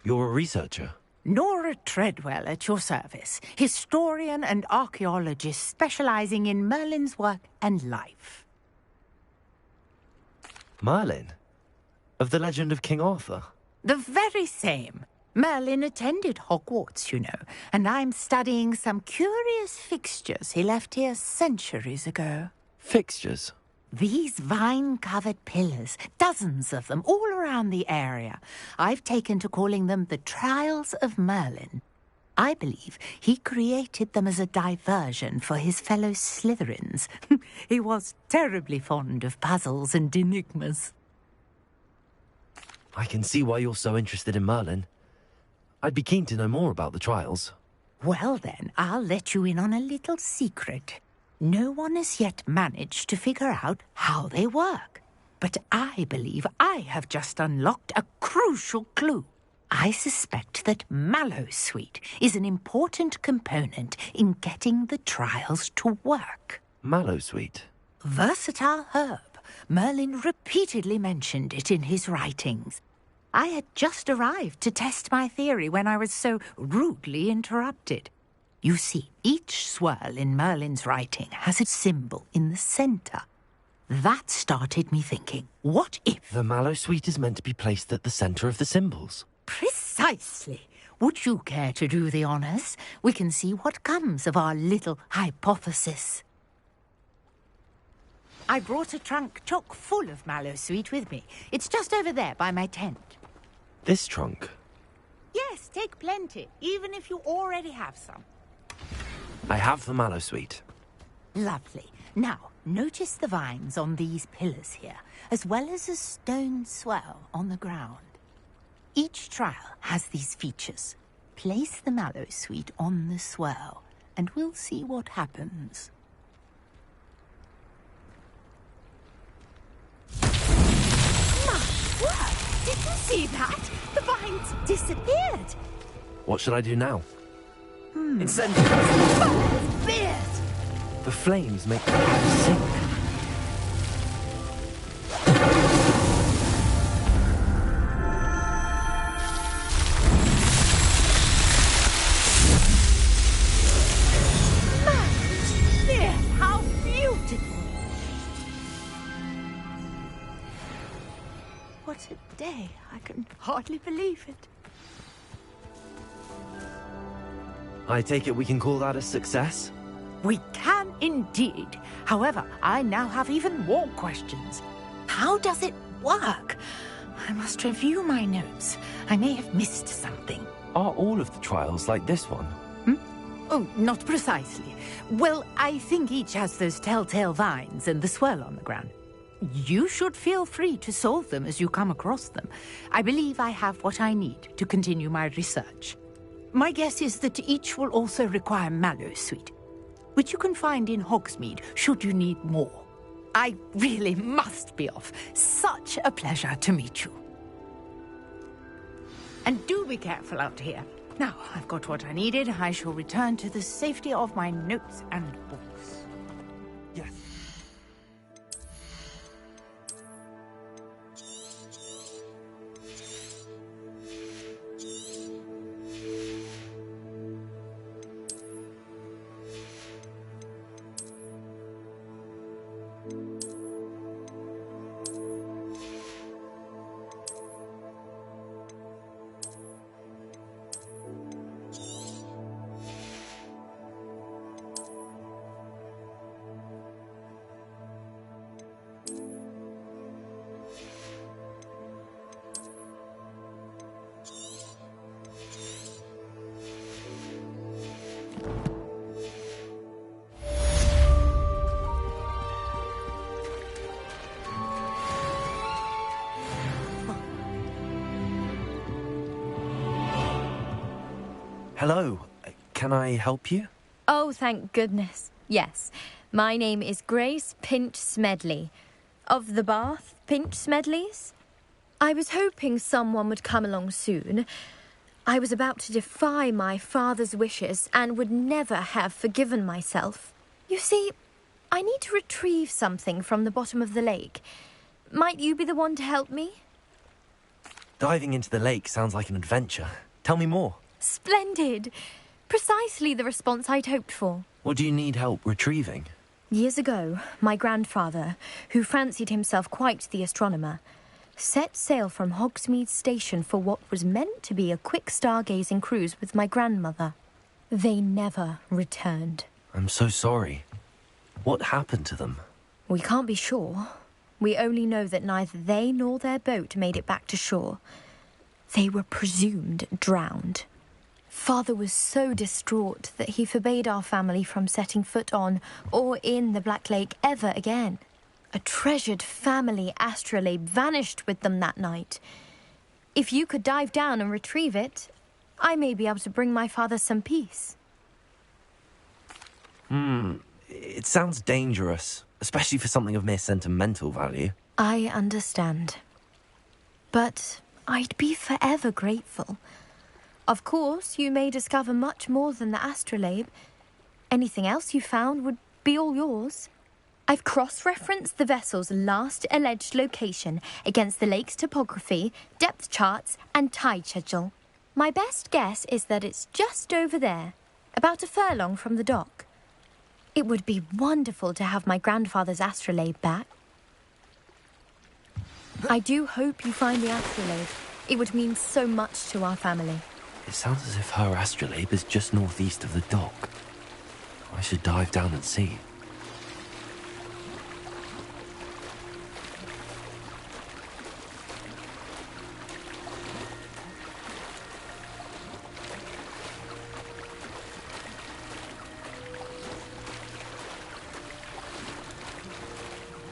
[SPEAKER 2] You're a researcher?
[SPEAKER 14] Nora Treadwell at your service, historian and archaeologist specializing in Merlin's work and life.
[SPEAKER 2] Merlin? Of the legend of King Arthur?
[SPEAKER 14] The very same. Merlin attended Hogwarts, you know, and I'm studying some curious fixtures he left here centuries ago.
[SPEAKER 2] Fixtures?
[SPEAKER 14] These vine-covered pillars, dozens of them, all around the area. I've taken to calling them the Trials of Merlin. I believe he created them as a diversion for his fellow Slytherins. He was terribly fond of puzzles and enigmas.
[SPEAKER 2] I can see why you're so interested in Merlin. I'd be keen to know more about the trials.
[SPEAKER 14] Well then, I'll let you in on a little secret. No one has yet managed to figure out how they work. But I believe I have just unlocked a crucial clue. I suspect that Mallowsweet is an important component in getting the trials to work.
[SPEAKER 2] Mallowsweet?
[SPEAKER 14] Versatile herb. Merlin repeatedly mentioned it in his writings. I had just arrived to test my theory when I was so rudely interrupted. You see, each swirl in Merlin's writing has a symbol in the center. that started me thinking, what if...
[SPEAKER 2] The mallow sweet is meant to be placed at the center of the symbols.
[SPEAKER 14] Precisely. Would you care to do the honors? We can see what comes of our little hypothesis. I brought a trunk chock full of mallow sweet with me. It's just over there by my tent.
[SPEAKER 2] This trunk?
[SPEAKER 14] Yes, take plenty, even if you already have some.
[SPEAKER 2] I have the mallow sweet.
[SPEAKER 14] Lovely. Now, notice the vines on these pillars here, as well as a stone swell on the ground. Each trial has these features. Place the mallow sweet on the swell, and we'll see what happens. My word! Did you see that? The vines disappeared.
[SPEAKER 2] What should I do now?
[SPEAKER 14] Incendiary! Fierce!
[SPEAKER 2] The flames make the fire sink.
[SPEAKER 14] How beautiful! What a day. I can hardly believe it.
[SPEAKER 2] I take it we can call that a success?
[SPEAKER 14] We can indeed. However, I now have even more questions. How does it work? I must review my notes. I may have missed something.
[SPEAKER 2] Are all of the trials like this one?
[SPEAKER 14] Oh, not precisely. Well, I think each has those telltale vines and the swirl on the ground. You should feel free to solve them as you come across them. I believe I have what I need to continue my research. My guess is that each will also require mallow sweet, which you can find in Hogsmeade should you need more. I really must be off. Such a pleasure to meet you. And do be careful out here. Now, I've got what I needed. I shall return to the safety of my notes and books.
[SPEAKER 2] Yes. Hello. Can I help you?
[SPEAKER 20] Oh, thank goodness. Yes. My name is Grace Pinch Smedley. Of the Bath Pinch Smedleys. I was hoping someone would come along soon. I was about to defy my father's wishes and would never have forgiven myself. You see, I need to retrieve something from the bottom of the lake. Might you be the one to help me?
[SPEAKER 2] Diving into the lake sounds like an adventure. Tell me more.
[SPEAKER 20] Splendid! Precisely the response I'd hoped for.
[SPEAKER 2] What do you need help retrieving?
[SPEAKER 20] Years ago, my grandfather, who fancied himself quite the astronomer, set sail from Hogsmeade Station for what was meant to be a quick stargazing cruise with my grandmother. They never returned.
[SPEAKER 2] I'm so sorry. What happened to them?
[SPEAKER 20] We can't be sure. We only know that neither they nor their boat made it back to shore. They were presumed drowned. Father was so distraught that he forbade our family from setting foot on or in the Black Lake ever again. A treasured family astrolabe vanished with them that night. If you could dive down and retrieve it, I may be able to bring my father some peace.
[SPEAKER 2] It sounds dangerous, especially for something of mere sentimental value.
[SPEAKER 20] I understand. But I'd be forever grateful. Of course, you may discover much more than the astrolabe. Anything else you found would be all yours. I've cross-referenced the vessel's last alleged location against the lake's topography, depth charts, and tide schedule. My best guess is that it's just over there, about a furlong from the dock. It would be wonderful to have my grandfather's astrolabe back. I do hope you find the astrolabe. It would mean so much to our family.
[SPEAKER 2] It sounds as if her astrolabe is just northeast of the dock. I should dive down and see.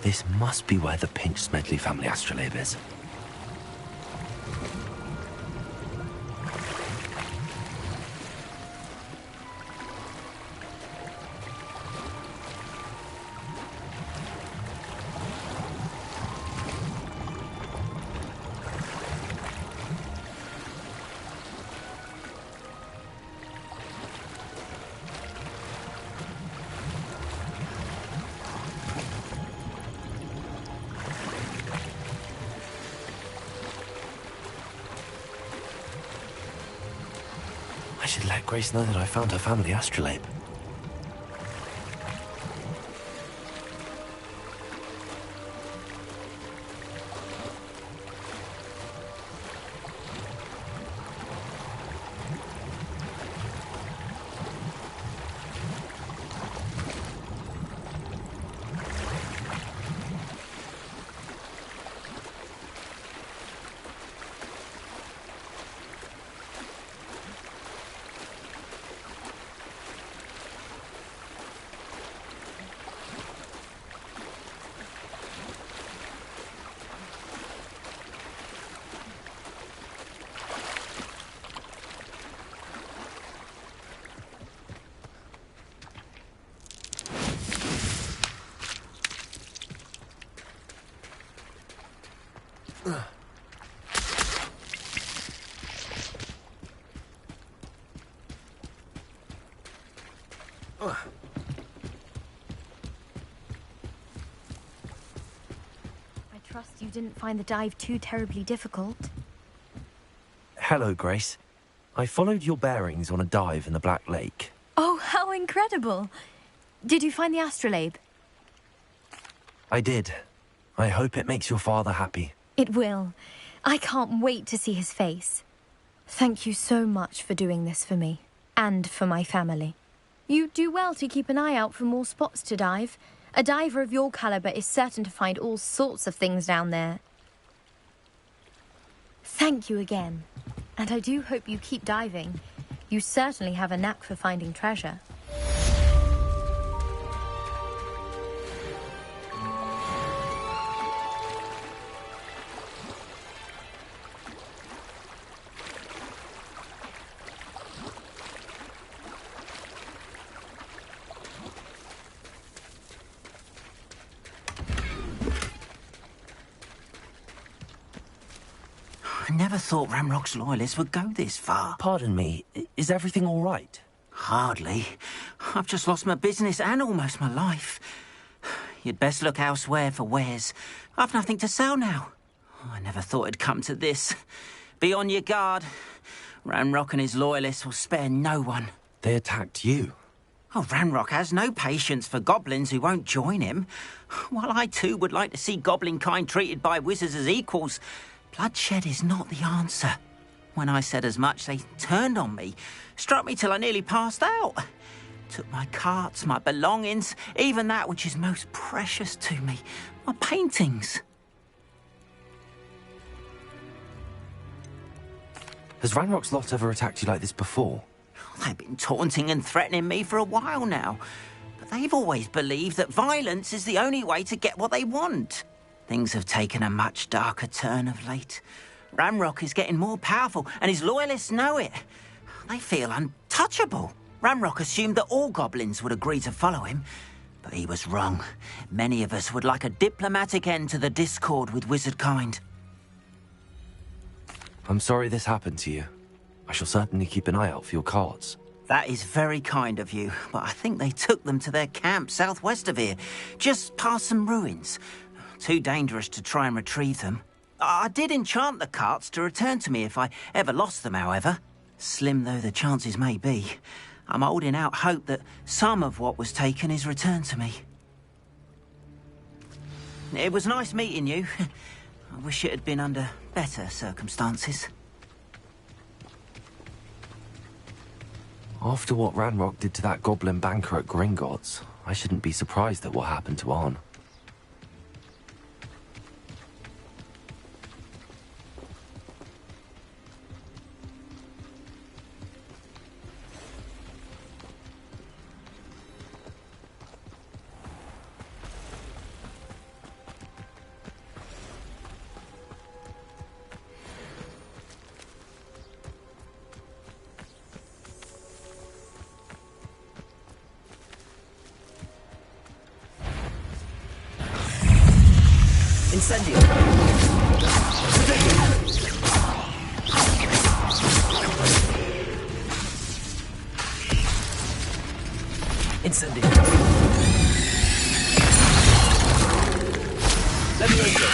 [SPEAKER 2] This must be where the Pinch-Smedley family astrolabe is. I should let Grace know that I found her family astrolabe.
[SPEAKER 20] I trust you didn't find the dive too terribly difficult.
[SPEAKER 2] Hello, Grace. I followed your bearings on a dive in the Black Lake.
[SPEAKER 20] Oh, how incredible! Did you find the astrolabe?
[SPEAKER 2] I did. I hope it makes your father happy.
[SPEAKER 20] It will. I can't wait to see his face. Thank you so much for doing this for me, and for my family. You do well to keep an eye out for more spots to dive. A diver of your caliber is certain to find all sorts of things down there. Thank you again. And I do hope you keep diving. You certainly have a knack for finding treasure.
[SPEAKER 21] I never thought Ramrock's loyalists would go this far.
[SPEAKER 2] Pardon me, is everything all right?
[SPEAKER 21] Hardly. I've just lost my business and almost my life. You'd best look elsewhere for wares. I've nothing to sell now. I never thought it'd come to this. Be on your guard. Ramrock and his loyalists will spare no one.
[SPEAKER 2] They attacked you?
[SPEAKER 21] Oh, Ramrock has no patience for goblins who won't join him. While I too would like to see goblin kind treated by wizards as equals, bloodshed is not the answer. When I said as much, they turned on me, struck me till I nearly passed out. Took my carts, my belongings, even that which is most precious to me, my paintings.
[SPEAKER 2] Has Ranrock's lot ever attacked you like this before?
[SPEAKER 21] They've been taunting and threatening me for a while now, but they've always believed that violence is the only way to get what they want. Things have taken a much darker turn of late. Ramrock is getting more powerful, and his loyalists know it. They feel untouchable. Ramrock assumed that all goblins would agree to follow him, but he was wrong. Many of us would like a diplomatic end to the discord with wizard kind.
[SPEAKER 2] I'm sorry this happened to you. I shall certainly keep an eye out for your carts.
[SPEAKER 21] That is very kind of you, but I think they took them to their camp southwest of here, just past some ruins. Too dangerous to try and retrieve them. I did enchant the carts to return to me if I ever lost them, however. Slim though the chances may be, I'm holding out hope that some of what was taken is returned to me. It was nice meeting you. I wish it had been under better circumstances.
[SPEAKER 2] After what Ranrock did to that goblin banker at Gringotts, I shouldn't be surprised at what happened to Arn.
[SPEAKER 21] Incendio! Incendio! Levioso!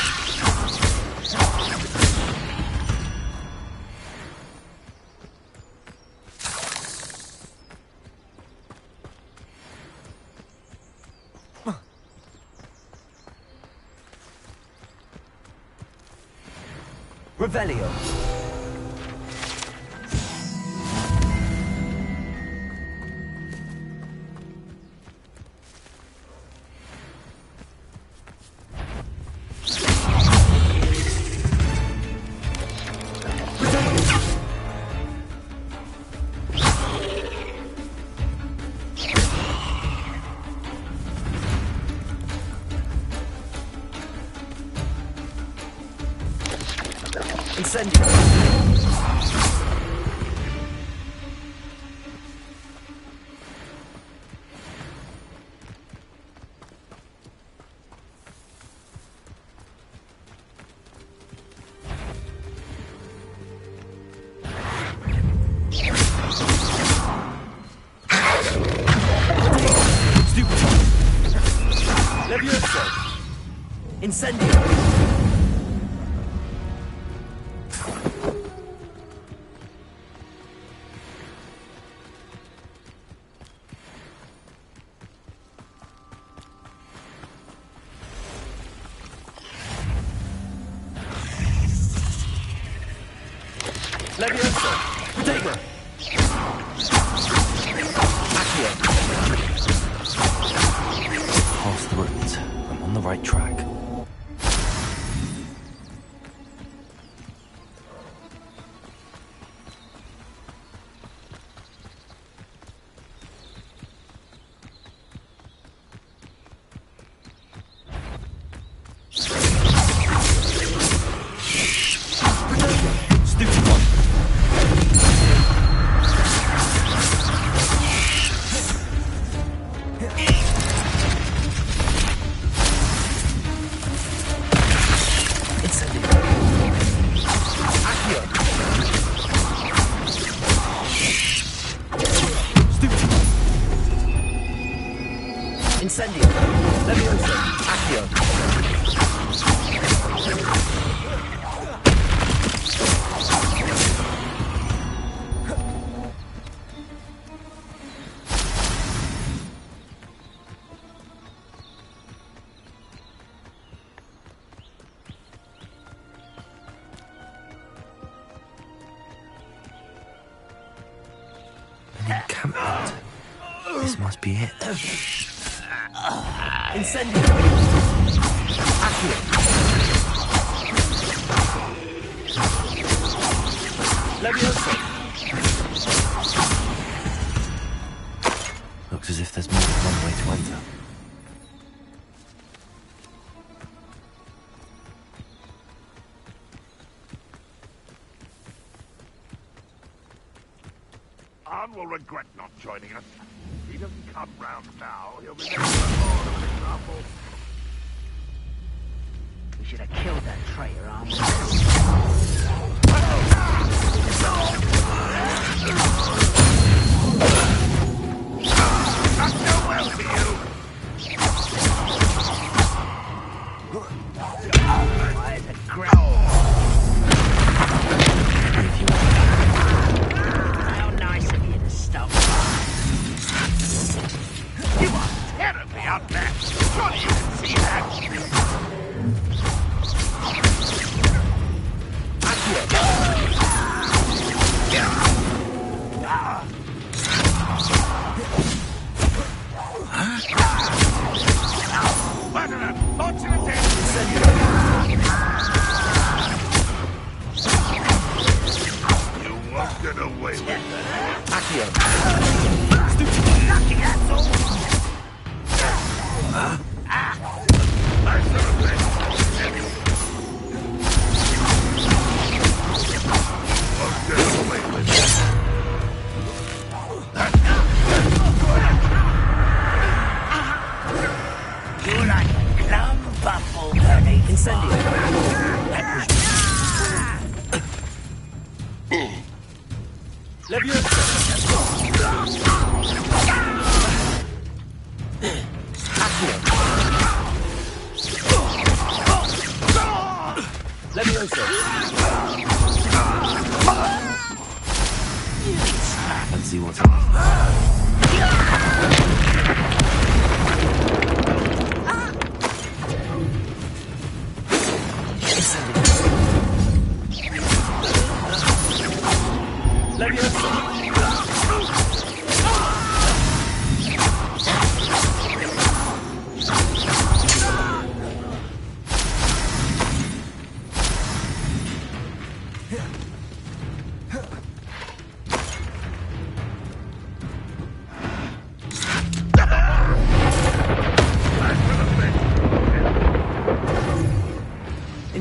[SPEAKER 21] Revelio. Incendio. Levioso. Incendio. Levioso! Dagger! Accio!
[SPEAKER 2] Past the ruins. I'm on the right track.
[SPEAKER 21] Incendio! Levioso! Accio!
[SPEAKER 2] An encampment. This must be it.
[SPEAKER 21] Incendio! Accio! Levioso!
[SPEAKER 2] Looks as if there's more than one way to enter.
[SPEAKER 15] Arn will regret not joining us. If he doesn't come round now, he'll be next to the Lord of an example.
[SPEAKER 21] We should have killed that traitor, Arn.
[SPEAKER 15] Not so well for you!
[SPEAKER 21] Why is it great? How nice of you to stop by.
[SPEAKER 15] You are terribly outmatched. Surely you can see that.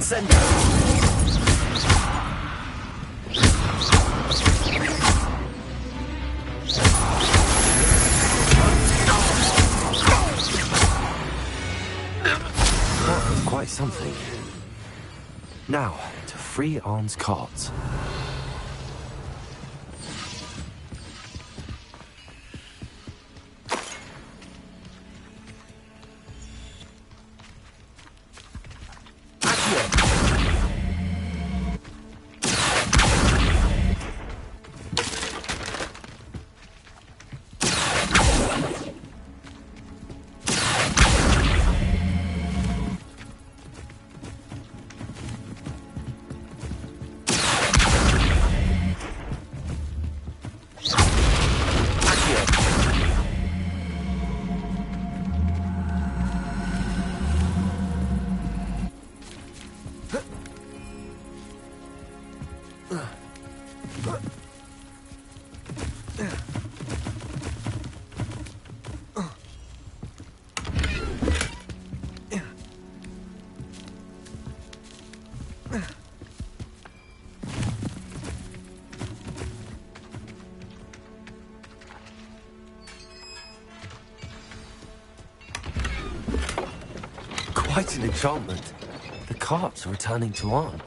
[SPEAKER 2] Incendio! That was quite something. Now, to free Arn's cards. Quite an enchantment. The carts are returning to Arn.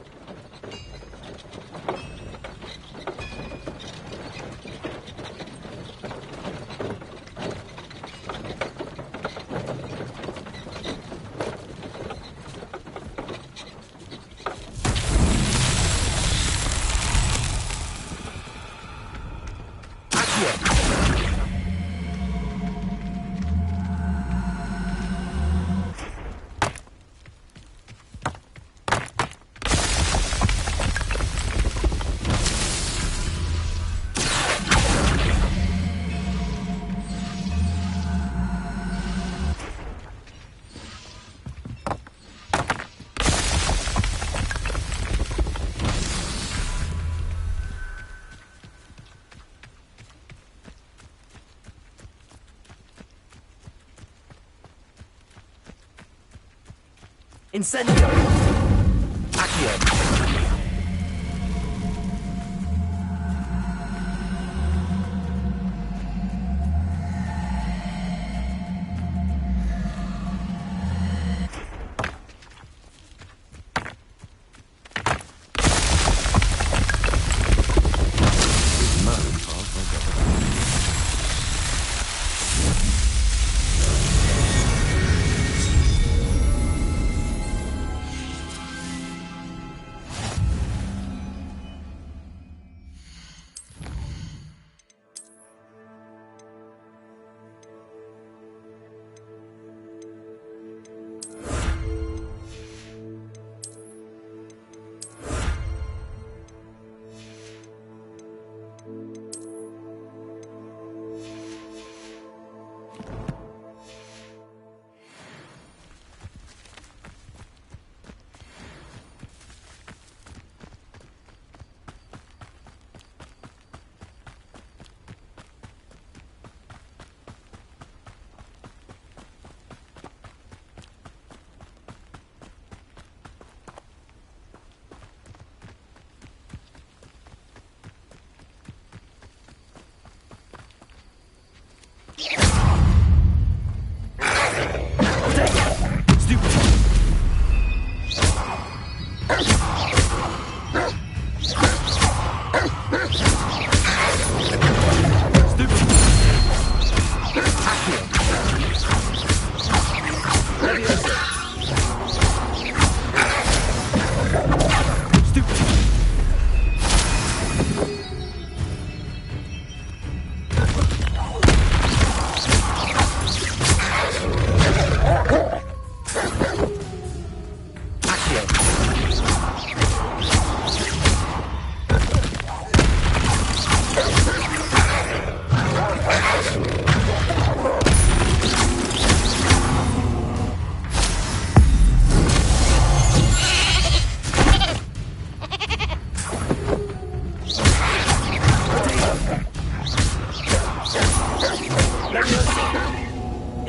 [SPEAKER 2] Incendio! Accio!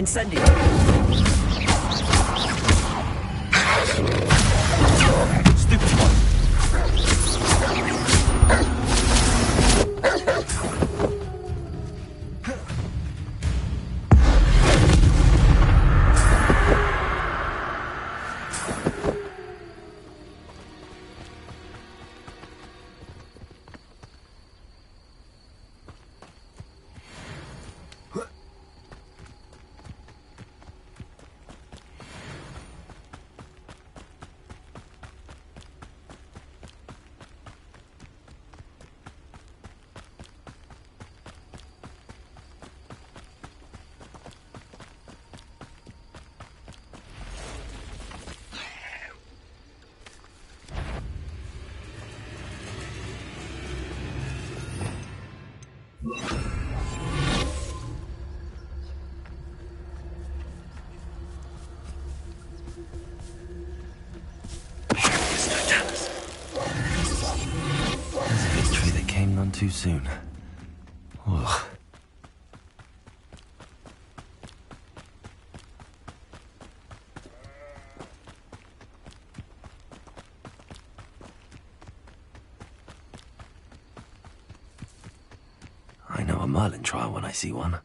[SPEAKER 2] Incendio! Stupid one. Too soon. Ugh. I know a Merlin trial when I see one.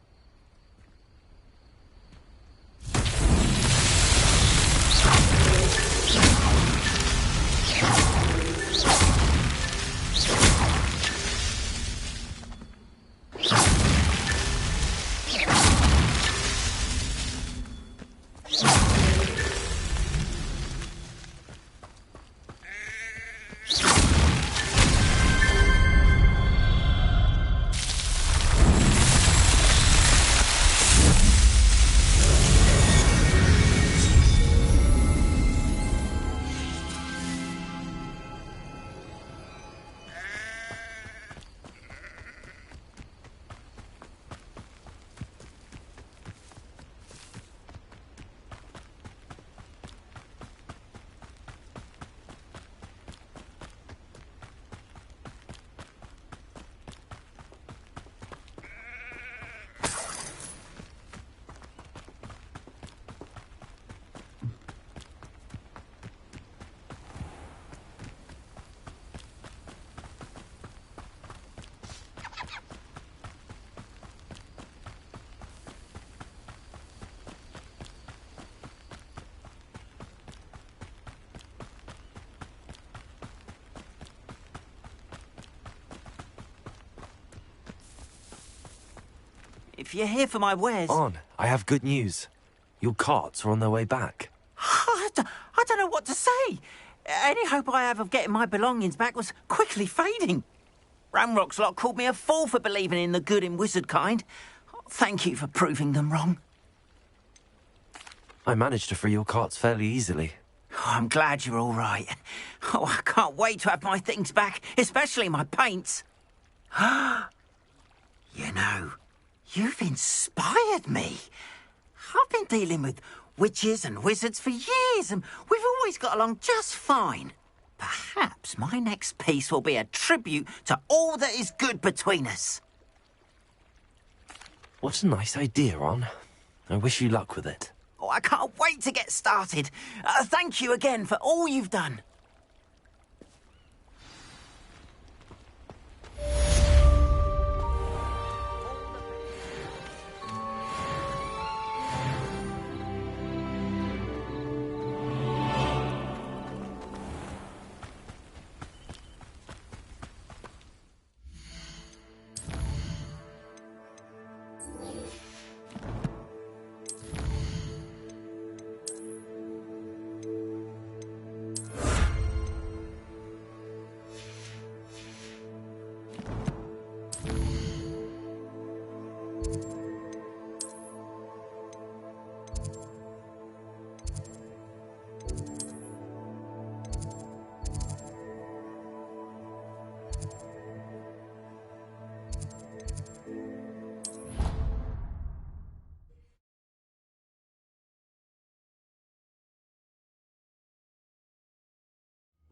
[SPEAKER 21] If you're here for my wares...
[SPEAKER 2] On, I have good news. Your carts are on their way back.
[SPEAKER 21] I don't know what to say. Any hope I have of getting my belongings back was quickly fading. Ramrock's lot called me a fool for believing in the good in wizard kind. Thank you for proving them wrong.
[SPEAKER 2] I managed to free your carts fairly easily.
[SPEAKER 21] Oh, I'm glad you're all right. Oh, I can't wait to have my things back, especially my paints. You know, you've inspired me. I've been dealing with witches and wizards for years, and we've always got along just fine. Perhaps my next piece will be a tribute to all that is good between us.
[SPEAKER 2] What a nice idea, Ron. I wish you luck with it.
[SPEAKER 21] Oh, I can't wait to get started. Thank you again for all you've done.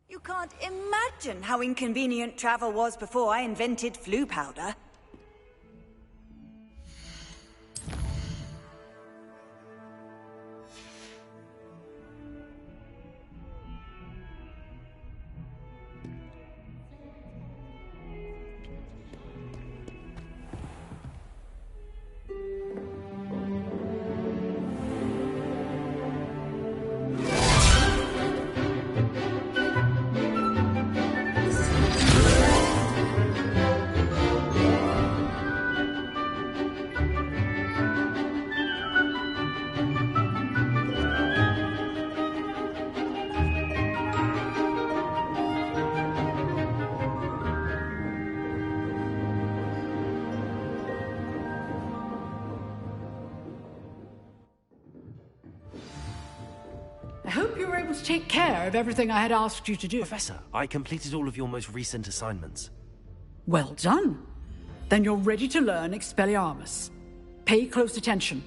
[SPEAKER 18] You can't imagine how inconvenient travel was before I invented flu powder.
[SPEAKER 3] don't take care of everything I had asked you to do.
[SPEAKER 2] Professor, I completed all of your most recent assignments.
[SPEAKER 3] Well done. Then you're ready to learn Expelliarmus. Pay close attention.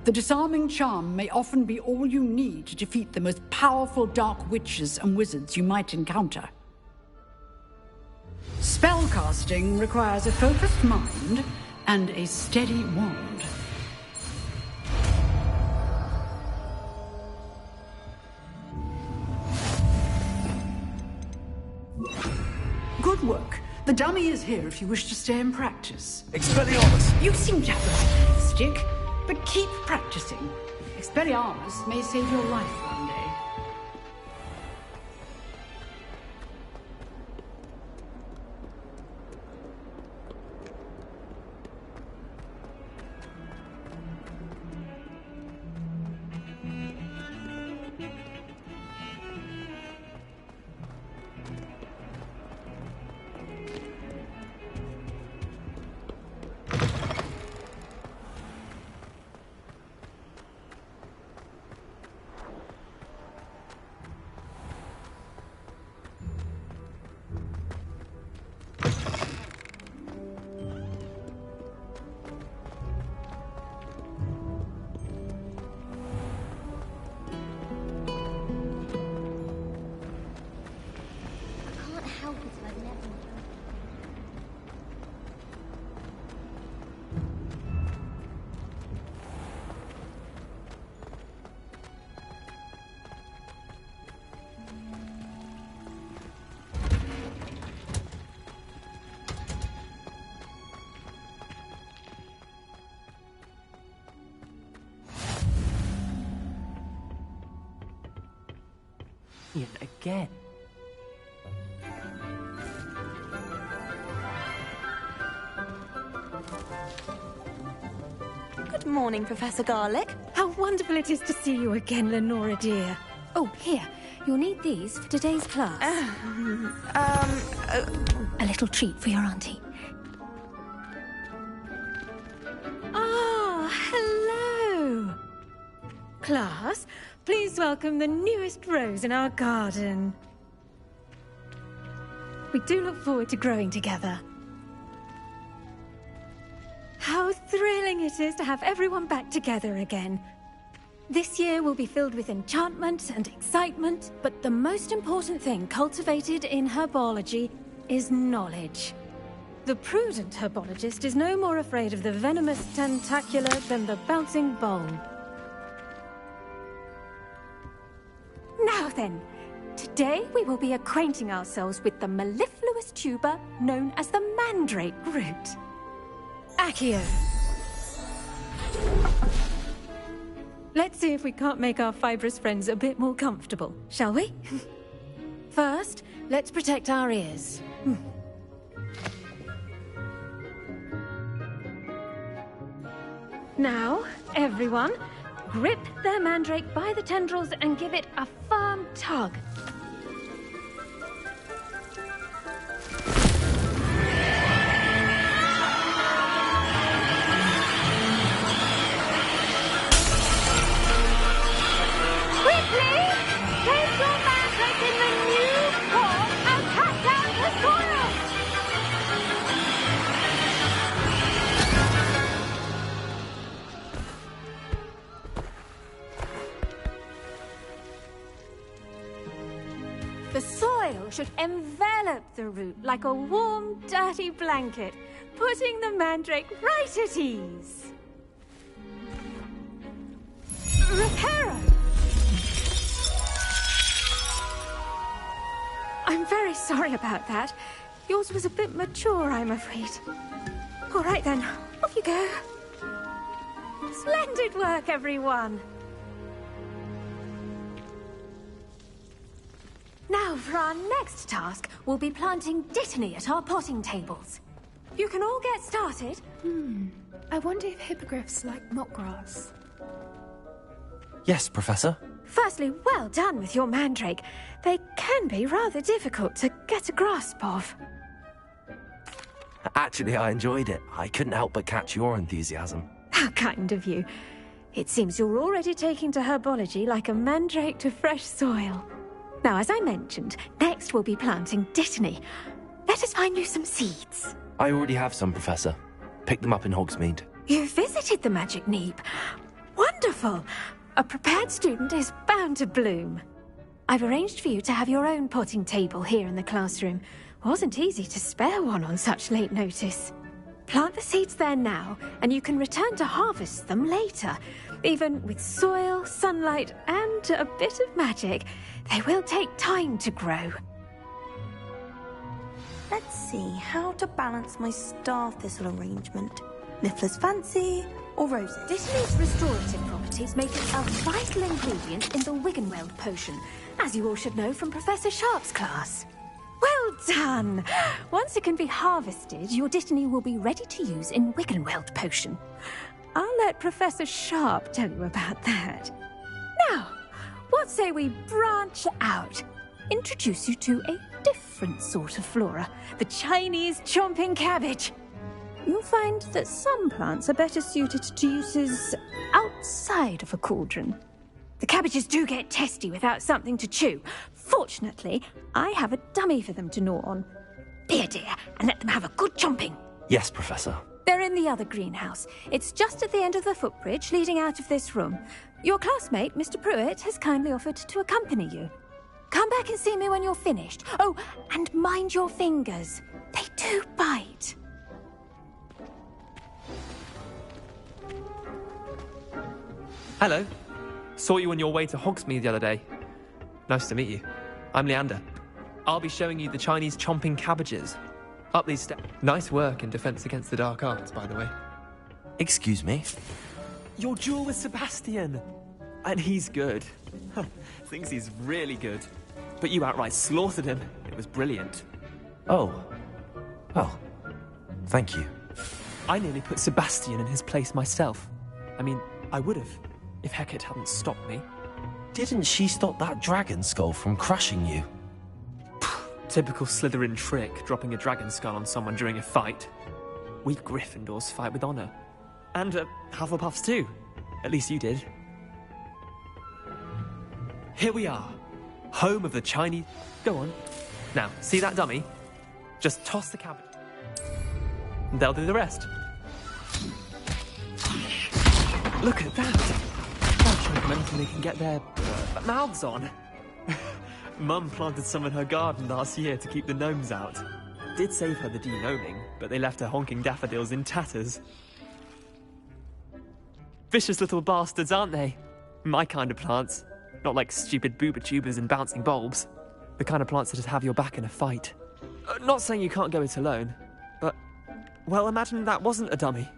[SPEAKER 3] The disarming charm may often be all you need to defeat the most powerful dark witches and wizards you might encounter. Spellcasting requires a focused mind and a steady wand. Good work. The dummy is here if you wish to stay and practice.
[SPEAKER 19] Expelliarmus!
[SPEAKER 3] You seem to have the right stick, but keep practicing. Expelliarmus may save your life one day.
[SPEAKER 17] Yet again.
[SPEAKER 9] Good morning, Professor Garlick.
[SPEAKER 22] How wonderful it is to see you again, Lenora dear. Oh, here. You'll need these for today's class. A little treat for your auntie. Ah, hello. Class, please welcome the newest rose in our garden. We do look forward to growing together. How thrilling it is to have everyone back together again. This year will be filled with enchantment and excitement, but the most important thing cultivated in herbology is knowledge. The prudent herbologist is no more afraid of the venomous tentacula than the bouncing bowl. Now then, today we will be acquainting ourselves with the mellifluous tuber known as the mandrake root. Accio. Let's see if we can't make our fibrous friends a bit more comfortable, shall we? First, let's protect our ears. Now, everyone, grip their mandrake by the tendrils and give it a firm tug. Quickly! Place your mandrake in the new form and cut down the soil! The soil should envelop the root like a warm, dirty blanket, putting the mandrake right at ease. Reparo! I'm very sorry about that. Yours was a bit mature, I'm afraid. All right then, off you go. Splendid work, everyone. Now, for our next task, we'll be planting dittany at our potting tables. You can all get started. I wonder if hippogriffs like knotgrass.
[SPEAKER 2] Yes, Professor.
[SPEAKER 22] Firstly, well done with your mandrake. They can be rather difficult to get a grasp of.
[SPEAKER 2] Actually, I enjoyed it. I couldn't help but catch your enthusiasm.
[SPEAKER 22] How kind of you. It seems you're already taking to herbology like a mandrake to fresh soil. Now, as I mentioned, next we'll be planting Dittany. Let us find you some seeds.
[SPEAKER 2] I already have some, Professor. Picked them up in Hogsmeade.
[SPEAKER 22] You visited the Magic Neep. Wonderful! A prepared student is bound to bloom. I've arranged for you to have your own potting table here in the classroom. Wasn't easy to spare one on such late notice. Plant the seeds there now, and you can return to harvest them later. Even with soil, sunlight, and a bit of magic, they will take time to grow.
[SPEAKER 9] Let's see how to balance my star thistle arrangement. Niffler's fancy or roses?
[SPEAKER 22] Dittany's restorative properties make it a vital ingredient in the Wiggenweld potion, as you all should know from Professor Sharp's class. Well done! Once it can be harvested, your Dittany will be ready to use in Wiggenweld potion. I'll let Professor Sharp tell you about that. Now, what say we branch out? Introduce you to a different sort of flora, the Chinese chomping cabbage. You'll find that some plants are better suited to uses outside of a cauldron. The cabbages do get testy without something to chew. Fortunately, I have a dummy for them to gnaw on. Here, dear, and let them have a good chomping.
[SPEAKER 2] Yes, Professor.
[SPEAKER 22] They're in the other greenhouse. It's just at the end of the footbridge leading out of this room. Your classmate, Mr. Pruitt, has kindly offered to accompany you. Come back and see me when you're finished. Oh, and mind your fingers. They do bite.
[SPEAKER 17] Hello. Saw you on your way to Hogsmeade the other day. Nice to meet you. I'm Leander. I'll be showing you the Chinese chomping cabbages. Up these steps. Nice work in Defense Against the Dark Arts, by the way.
[SPEAKER 2] Excuse me?
[SPEAKER 17] Your duel with Sebastian! And he's good. Thinks he's really good. But you outright slaughtered him. It was brilliant.
[SPEAKER 2] Oh. Well, thank you.
[SPEAKER 17] I nearly put Sebastian in his place myself. I mean, I would have, if Hecate hadn't stopped me.
[SPEAKER 2] Didn't she stop that dragon skull from crushing you?
[SPEAKER 17] Typical Slytherin trick, dropping a dragon skull on someone during a fight. We Gryffindors fight with honor. And Hufflepuffs too. At least you did. Here we are. Home of the Chinese... Go on. Now, see that dummy? Just toss the cabbage. And they'll do the rest. Look at that! They'll choke them anything they can get their mouths on. Mum planted some in her garden last year to keep the gnomes out. Did save her the de-gnoming, but they left her honking daffodils in tatters. Vicious little bastards, aren't they? My kind of plants. Not like stupid booba tubers and bouncing bulbs. The kind of plants that just have your back in a fight. Not saying you can't go it alone, but... Well, imagine that wasn't a dummy.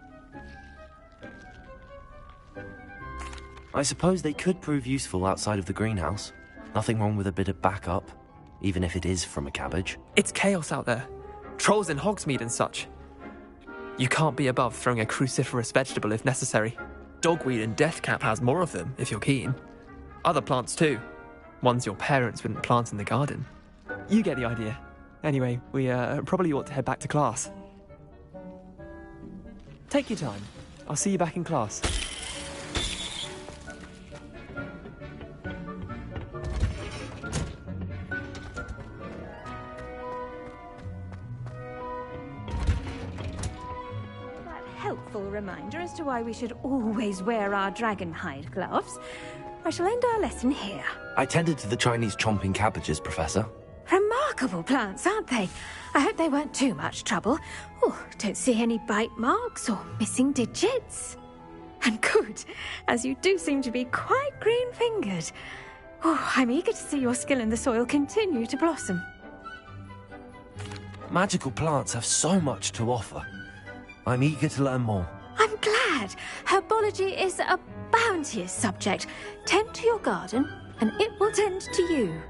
[SPEAKER 2] I suppose they could prove useful outside of the greenhouse. Nothing wrong with a bit of backup, even if it is from a cabbage.
[SPEAKER 17] It's chaos out there. Trolls in Hogsmeade and such. You can't be above throwing a cruciferous vegetable if necessary. Dogweed and deathcap has more of them, if you're keen. Other plants too. Ones your parents wouldn't plant in the garden. You get the idea. Anyway, we probably ought to head back to class. Take your time. I'll see you back in class.
[SPEAKER 22] Helpful reminder as to why we should always wear our dragon hide gloves. I shall end our lesson here.
[SPEAKER 2] I tended to the Chinese chomping cabbages, Professor.
[SPEAKER 22] Remarkable plants, aren't they? I hope they weren't too much trouble. Oh, don't see any bite marks or missing digits. And good, as you do seem to be quite green-fingered. Oh, I'm eager to see your skill in the soil continue to blossom.
[SPEAKER 2] Magical plants have so much to offer. I'm eager to learn more.
[SPEAKER 22] I'm glad. Herbology is a bounteous subject. Tend to your garden, and it will tend to you.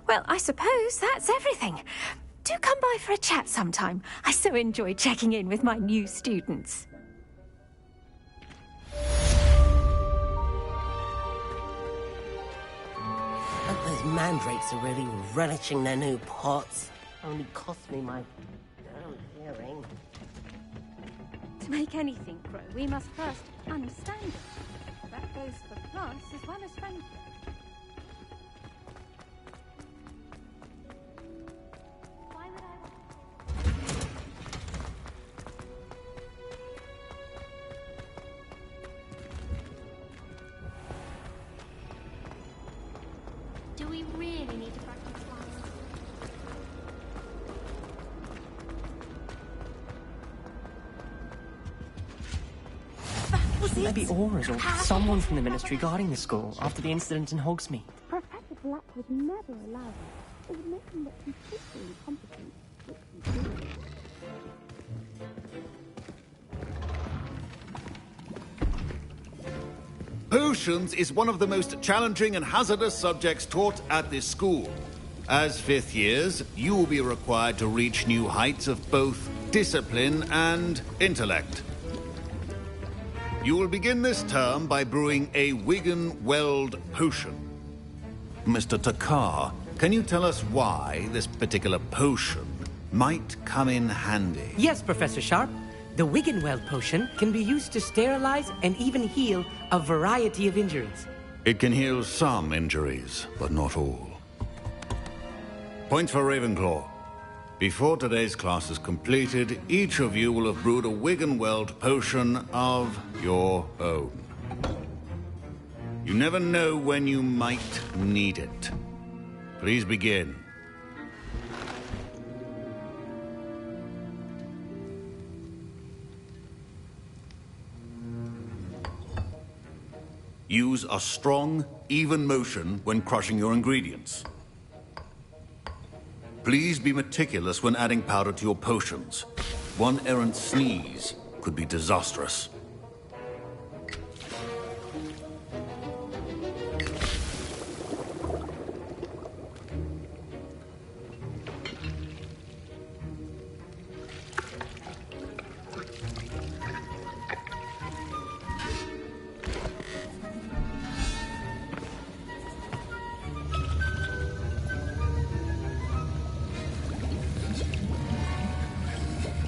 [SPEAKER 22] Well, I suppose that's everything. Do come by for a chat sometime. I so enjoy checking in with my new students.
[SPEAKER 1] Hope those mandrakes are really relishing their new pots. Only cost me my damn hearing.
[SPEAKER 22] To make anything grow, we must first understand it. That goes for plants as well as friendship. Why would I...
[SPEAKER 12] Do we really need to practice fast?
[SPEAKER 13] Maybe Auras or someone from the Ministry guarding the school after the incident in Hogsmeade.
[SPEAKER 12] Professor Black would never allow that. It would make him look completely incompetent.
[SPEAKER 15] Potions is one of the most challenging and hazardous subjects taught at this school. As fifth years, you will be required to reach new heights of both discipline and intellect. You will begin this term by brewing a Wigan-Weld potion. Mr. Takar, can you tell us why this particular potion might come in handy?
[SPEAKER 23] Yes, Professor Sharp. The Wigan-Weld potion can be used to sterilize and even heal a variety of injuries.
[SPEAKER 15] It can heal some injuries, but not all. Point for Ravenclaw. Before today's class is completed, each of you will have brewed a Wigan-Weld potion of your own. You never know when you might need it. Please begin. Use a strong, even motion when crushing your ingredients. Please be meticulous when adding powder to your potions. One errant sneeze could be disastrous.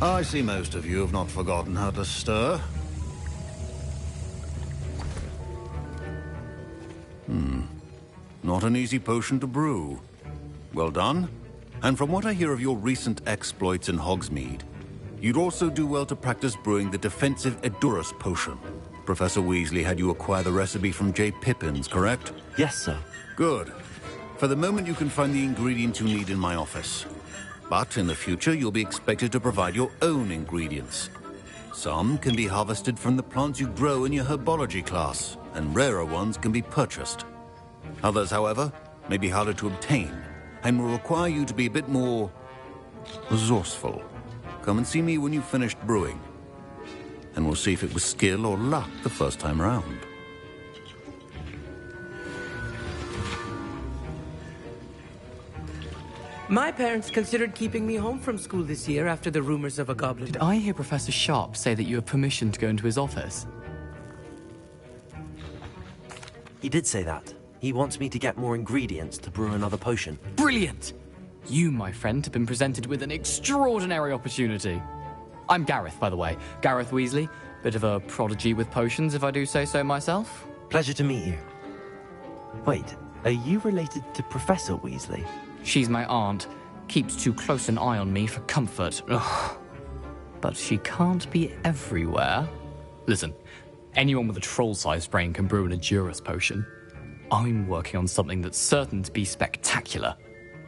[SPEAKER 15] I see most of you have not forgotten how to stir. Not an easy potion to brew. Well done. And from what I hear of your recent exploits in Hogsmeade, you'd also do well to practice brewing the defensive Edurus potion. Professor Weasley had you acquire the recipe from J. Pippins, correct?
[SPEAKER 2] Yes, sir.
[SPEAKER 15] Good. For the moment, you can find the ingredients you need in my office. But in the future, you'll be expected to provide your own ingredients. Some can be harvested from the plants you grow in your herbology class, and rarer ones can be purchased. Others, however, may be harder to obtain, and will require you to be a bit more resourceful. Come and see me when you've finished brewing, and we'll see if it was skill or luck the first time round.
[SPEAKER 23] My parents considered keeping me home from school this year after the rumors of a goblin.
[SPEAKER 17] Did I hear Professor Sharp say that you have permission to go into his office?
[SPEAKER 2] He did say that. He wants me to get more ingredients to brew another potion.
[SPEAKER 17] Brilliant! You, my friend, have been presented with an extraordinary opportunity. I'm Gareth, by the way. Gareth Weasley. Bit of a prodigy with potions, if I do say so myself.
[SPEAKER 2] Pleasure to meet you. Wait, are you related to Professor Weasley?
[SPEAKER 17] She's my aunt. Keeps too close an eye on me for comfort. Ugh. But she can't be everywhere. Listen, anyone with a troll-sized brain can brew an Edurus potion. I'm working on something that's certain to be spectacular.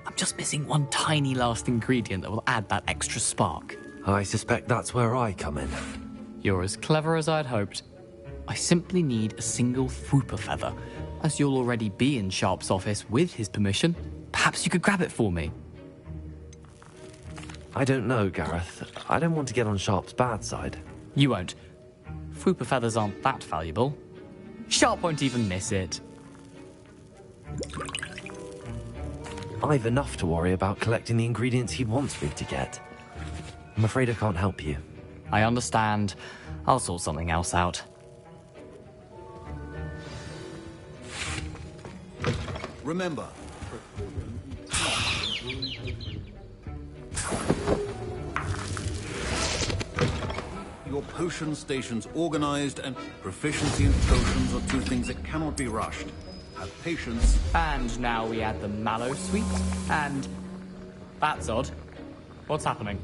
[SPEAKER 17] I'm just missing one tiny last ingredient that will add that extra spark.
[SPEAKER 2] I suspect that's where I come in.
[SPEAKER 17] You're as clever as I'd hoped. I simply need a single Fwooper feather. As you'll already be in Sharp's office with his permission, perhaps you could grab it for me.
[SPEAKER 2] I don't know, Gareth. I don't want to get on Sharp's bad side.
[SPEAKER 17] You won't. Fwooper feathers aren't that valuable. Sharp won't even miss it.
[SPEAKER 2] I've enough to worry about collecting the ingredients he wants me to get. I'm afraid I can't help you.
[SPEAKER 17] I understand. I'll sort something else out.
[SPEAKER 15] Remember, your potion station's organized, and proficiency in potions are two things that cannot be rushed. Have patience.
[SPEAKER 4] And now we add the mallow sweet, and... That's odd. What's happening?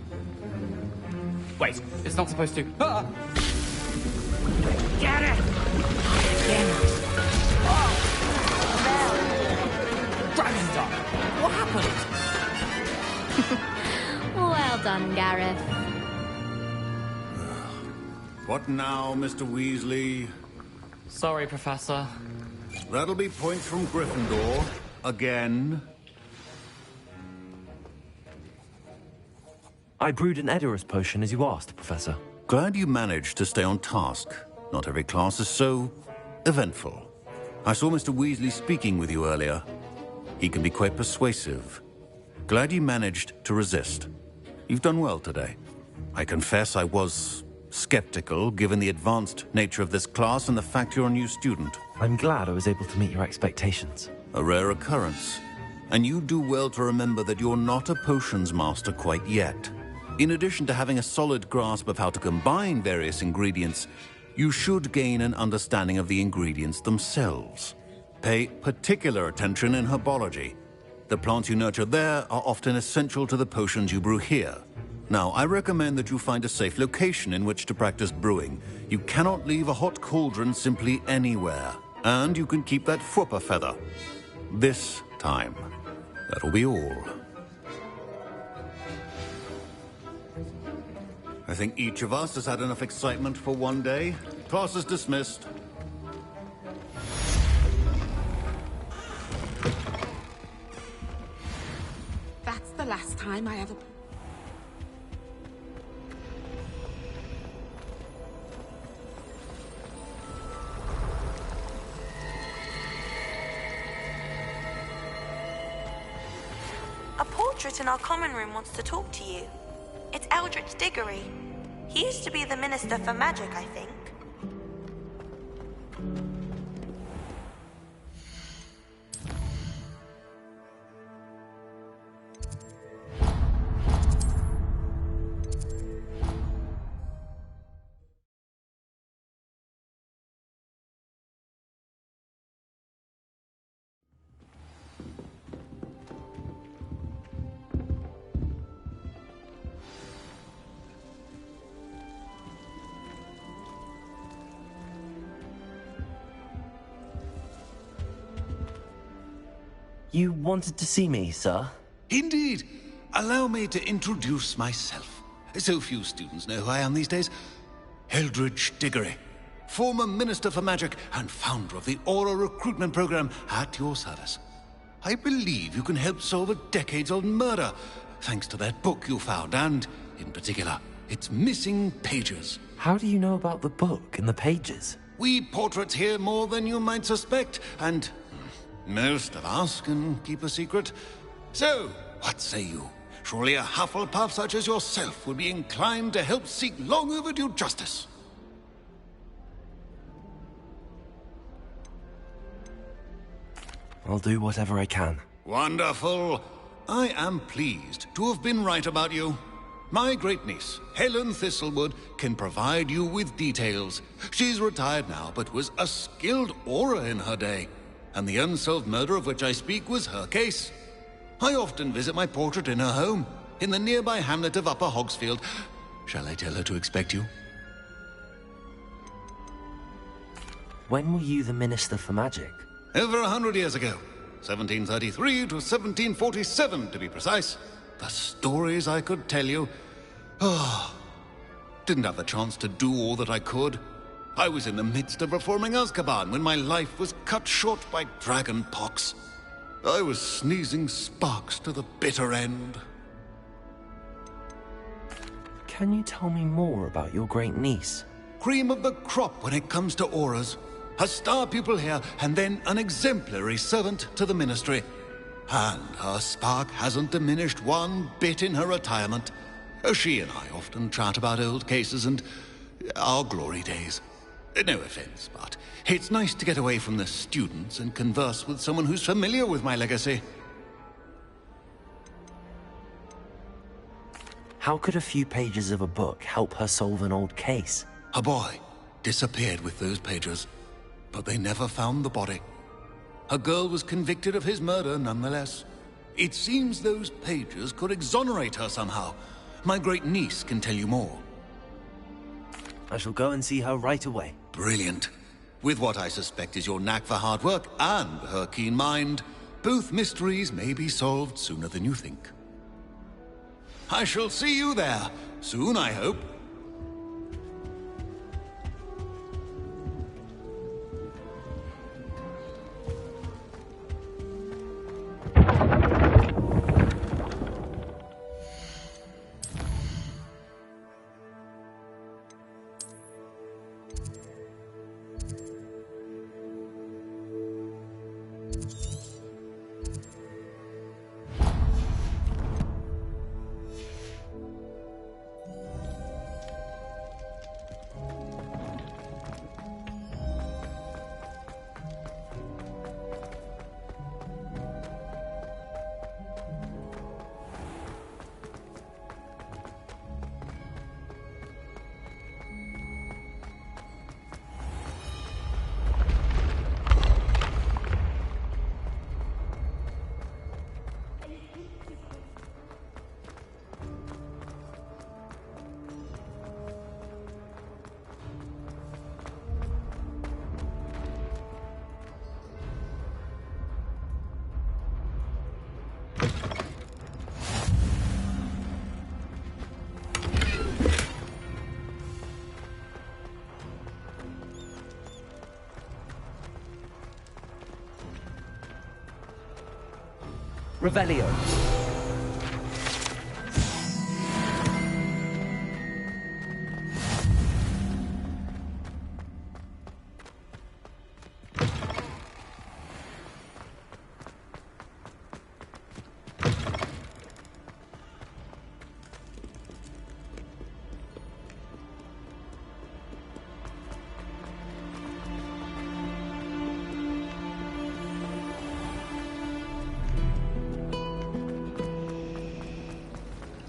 [SPEAKER 4] Wait, it's not supposed to... Ah! Get it! Oh! Dragon Dog! What happened?
[SPEAKER 20] Well done, Gareth.
[SPEAKER 15] What now, Mr. Weasley?
[SPEAKER 4] Sorry, Professor.
[SPEAKER 15] That'll be points from Gryffindor. Again.
[SPEAKER 2] I brewed an Edorus potion as you asked, Professor.
[SPEAKER 15] Glad you managed to stay on task. Not every class is so eventful. I saw Mr. Weasley speaking with you earlier. He can be quite persuasive. Glad you managed to resist. You've done well today. I confess I was skeptical, given the advanced nature of this class and the fact you're a new student.
[SPEAKER 2] I'm glad I was able to meet your expectations.
[SPEAKER 15] A rare occurrence. And you do well to remember that you're not a potions master quite yet. In addition to having a solid grasp of how to combine various ingredients, you should gain an understanding of the ingredients themselves. Pay particular attention in herbology. The plants you nurture there are often essential to the potions you brew here. Now, I recommend that you find a safe location in which to practice brewing. You cannot leave a hot cauldron simply anywhere. And you can keep that Fwooper feather. This time. That'll be all. I think each of us has had enough excitement for one day. Class is dismissed.
[SPEAKER 16] That's the last time I ever...
[SPEAKER 9] A portrait in our common room wants to talk to you. It's Eldritch Diggory. He used to be the Minister for Magic, I think.
[SPEAKER 2] You wanted to see me, sir?
[SPEAKER 15] Indeed. Allow me to introduce myself. So few students know who I am these days. Eldritch Diggory, former Minister for Magic and founder of the Aura Recruitment Program, at your service. I believe you can help solve a decades-old murder, thanks to that book you found, and, in particular, its missing pages.
[SPEAKER 2] How do you know about the book and the pages?
[SPEAKER 15] We portraits hear more than you might suspect, and most of us can keep a secret. So, what say you? Surely a Hufflepuff such as yourself would be inclined to help seek long overdue justice.
[SPEAKER 2] I'll do whatever I can.
[SPEAKER 15] Wonderful. I am pleased to have been right about you. My great-niece, Helen Thistlewood, can provide you with details. She's retired now, but was a skilled aura in her day. And the unsolved murder of which I speak was her case. I often visit my portrait in her home, in the nearby hamlet of Upper Hogsfield. Shall I tell her to expect you?
[SPEAKER 2] When were you the Minister for Magic?
[SPEAKER 15] Over 100 years ago. 1733 to 1747, to be precise. The stories I could tell you. Oh, didn't have the chance to do all that I could. I was in the midst of reforming Azkaban when my life was cut short by dragon pox. I was sneezing sparks to the bitter end.
[SPEAKER 2] Can you tell me more about your great niece?
[SPEAKER 15] Cream of the crop when it comes to auras. A star pupil here, and then an exemplary servant to the ministry. And her spark hasn't diminished one bit in her retirement. She and I often chat about old cases and our glory days. No offense, but it's nice to get away from the students and converse with someone who's familiar with my legacy.
[SPEAKER 2] How could a few pages of a book help her solve an old case?
[SPEAKER 15] A boy disappeared with those pages, but they never found the body. A girl was convicted of his murder nonetheless. It seems those pages could exonerate her somehow. My great-niece can tell you more.
[SPEAKER 2] I shall go and see her right away.
[SPEAKER 15] Brilliant. With what I suspect is your knack for hard work and her keen mind, both mysteries may be solved sooner than you think. I shall see you there, soon I hope.
[SPEAKER 13] Revelio.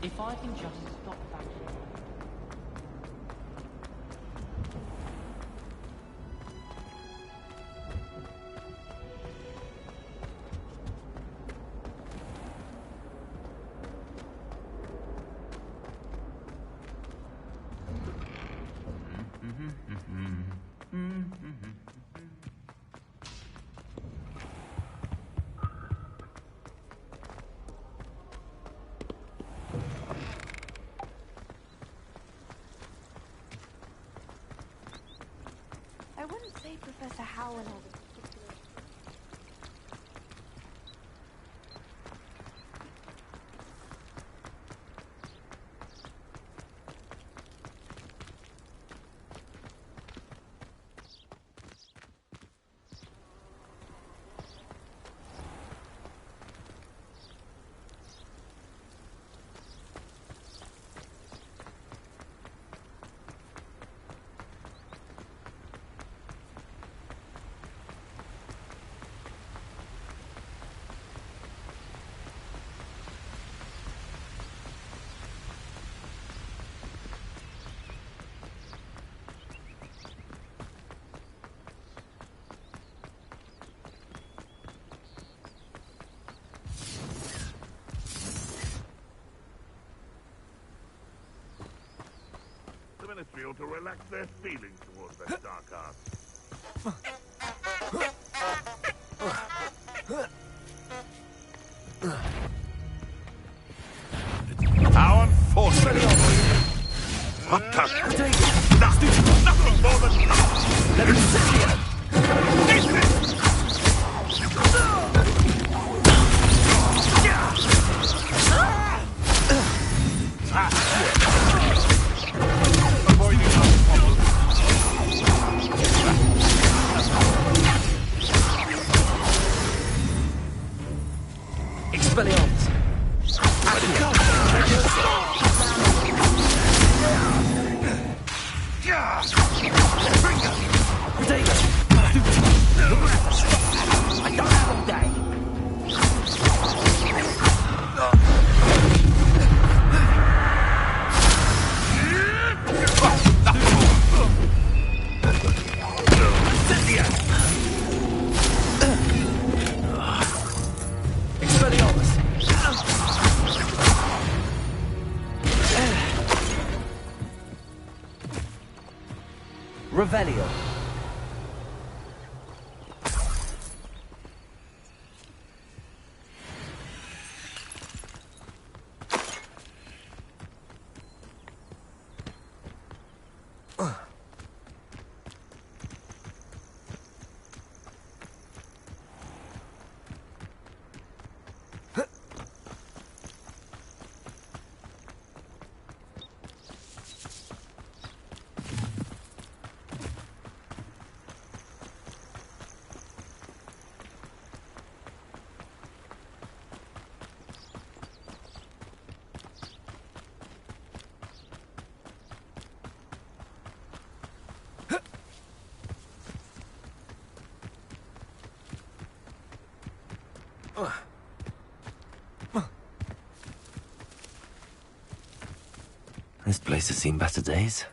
[SPEAKER 13] If I can just stop that.
[SPEAKER 12] I wouldn't say Professor Howell has a particular...
[SPEAKER 6] The Ministry ought to relax their feelings towards that dark art. How unfortunate! What the? Nothing more than nothing! Let him sit here!
[SPEAKER 2] Revelio. This place has seen better days.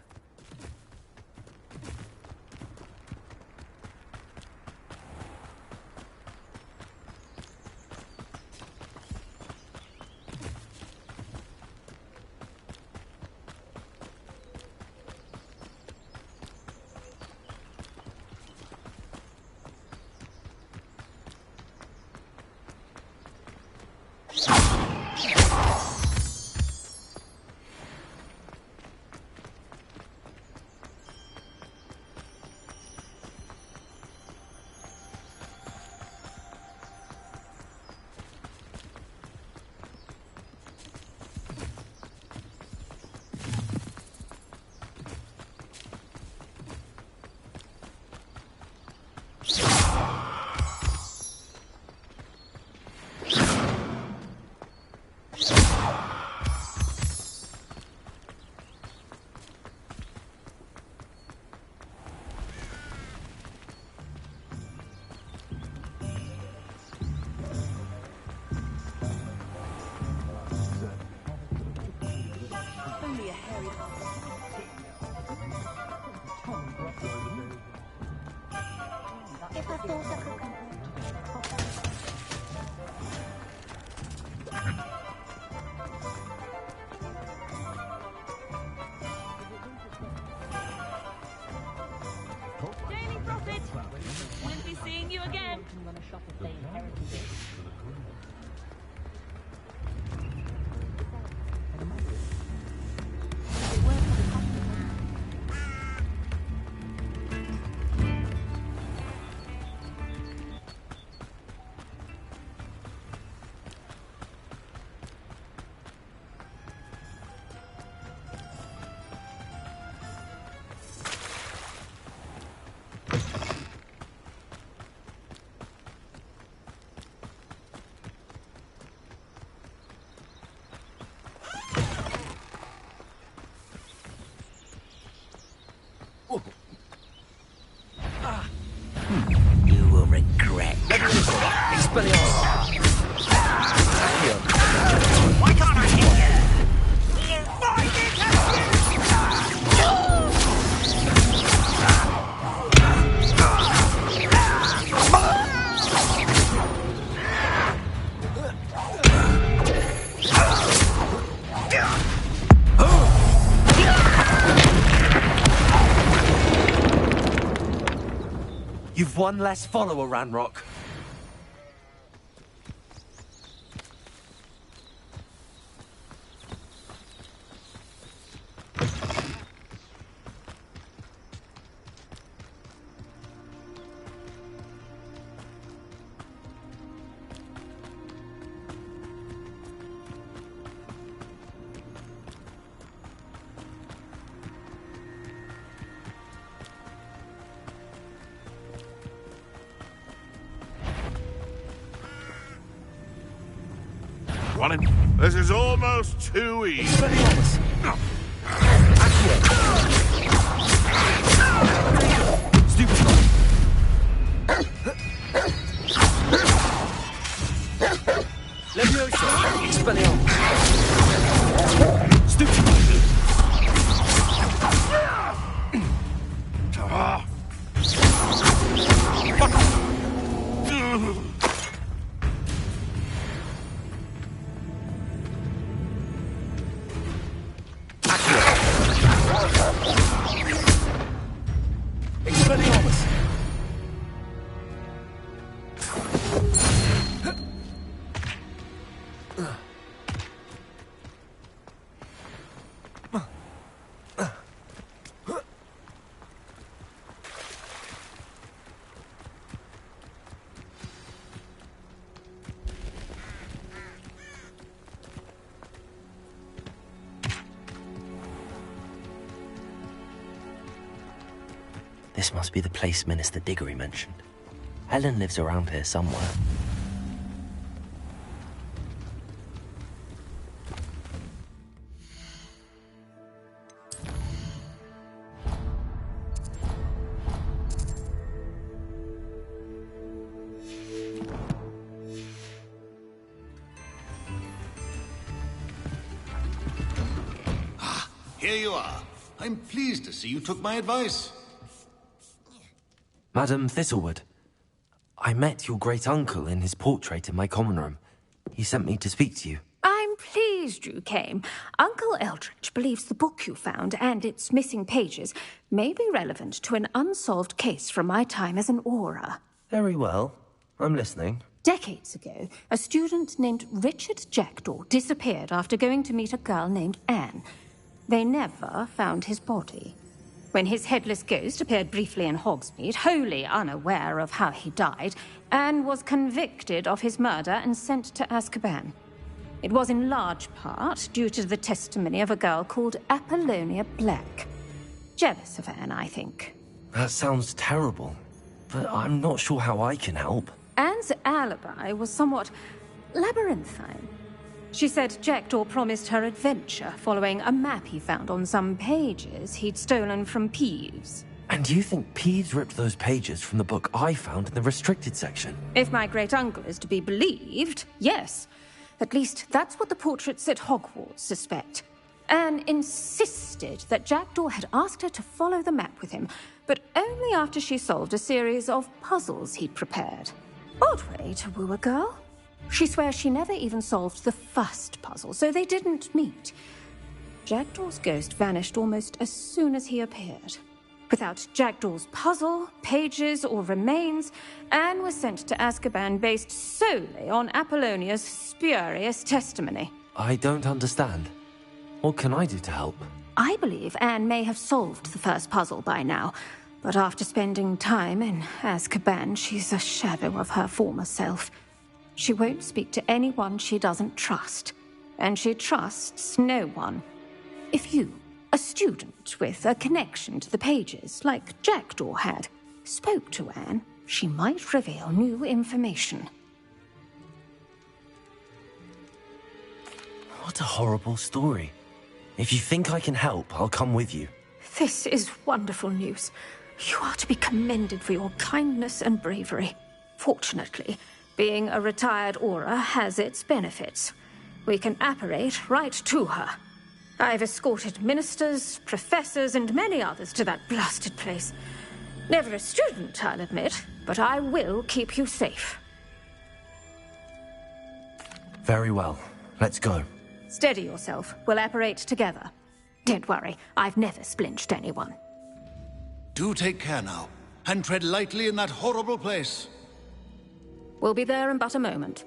[SPEAKER 21] You will regret. Why can't I hit
[SPEAKER 2] You've one less follower, Ranrock.
[SPEAKER 6] This is almost too easy.
[SPEAKER 2] This must be the place Minister Diggory mentioned. Helen lives around here somewhere.
[SPEAKER 15] Here you are. I'm pleased to see you took my advice.
[SPEAKER 2] Madam Thistlewood, I met your great-uncle in his portrait in my common room. He sent me to speak to you.
[SPEAKER 22] I'm pleased you came. Uncle Eldritch believes the book you found and its missing pages may be relevant to an unsolved case from my time as an Auror.
[SPEAKER 2] Very well. I'm listening.
[SPEAKER 22] Decades ago, a student named Richard Jackdaw disappeared after going to meet a girl named Anne. They never found his body. When his headless ghost appeared briefly in Hogsmeade, wholly unaware of how he died, Anne was convicted of his murder and sent to Azkaban. It was in large part due to the testimony of a girl called Apollonia Black. Jealous of Anne, I think.
[SPEAKER 2] That sounds terrible, but I'm not sure how I can help.
[SPEAKER 22] Anne's alibi was somewhat labyrinthine. She said Jackdaw promised her adventure following a map he found on some pages he'd stolen from Peeves.
[SPEAKER 2] And you think Peeves ripped those pages from the book I found in the restricted section?
[SPEAKER 22] If my great-uncle is to be believed, yes. At least that's what the portraits at Hogwarts suspect. Anne insisted that Jackdaw had asked her to follow the map with him, but only after she solved a series of puzzles he'd prepared. Odd way to woo a girl. She swears she never even solved the first puzzle, so they didn't meet. Jackdaw's ghost vanished almost as soon as he appeared. Without Jackdaw's puzzle, pages, or remains, Anne was sent to Azkaban based solely on Apollonia's spurious testimony.
[SPEAKER 2] I don't understand. What can I do to help?
[SPEAKER 22] I believe Anne may have solved the first puzzle by now, but after spending time in Azkaban, she's a shadow of her former self. She won't speak to anyone she doesn't trust, and she trusts no one. If you, a student with a connection to the pages, like Jackdaw had, spoke to Anne, she might reveal new information.
[SPEAKER 2] What a horrible story. If you think I can help, I'll come with you.
[SPEAKER 22] This is wonderful news. You are to be commended for your kindness and bravery. Fortunately, being a retired Auror has its benefits. We can apparate right to her. I've escorted ministers, professors, and many others to that blasted place. Never a student, I'll admit, but I will keep you safe.
[SPEAKER 2] Very well. Let's go.
[SPEAKER 22] Steady yourself. We'll apparate together. Don't worry, I've never splinched anyone.
[SPEAKER 15] Do take care now, and tread lightly in that horrible place.
[SPEAKER 22] We'll be there in but a moment.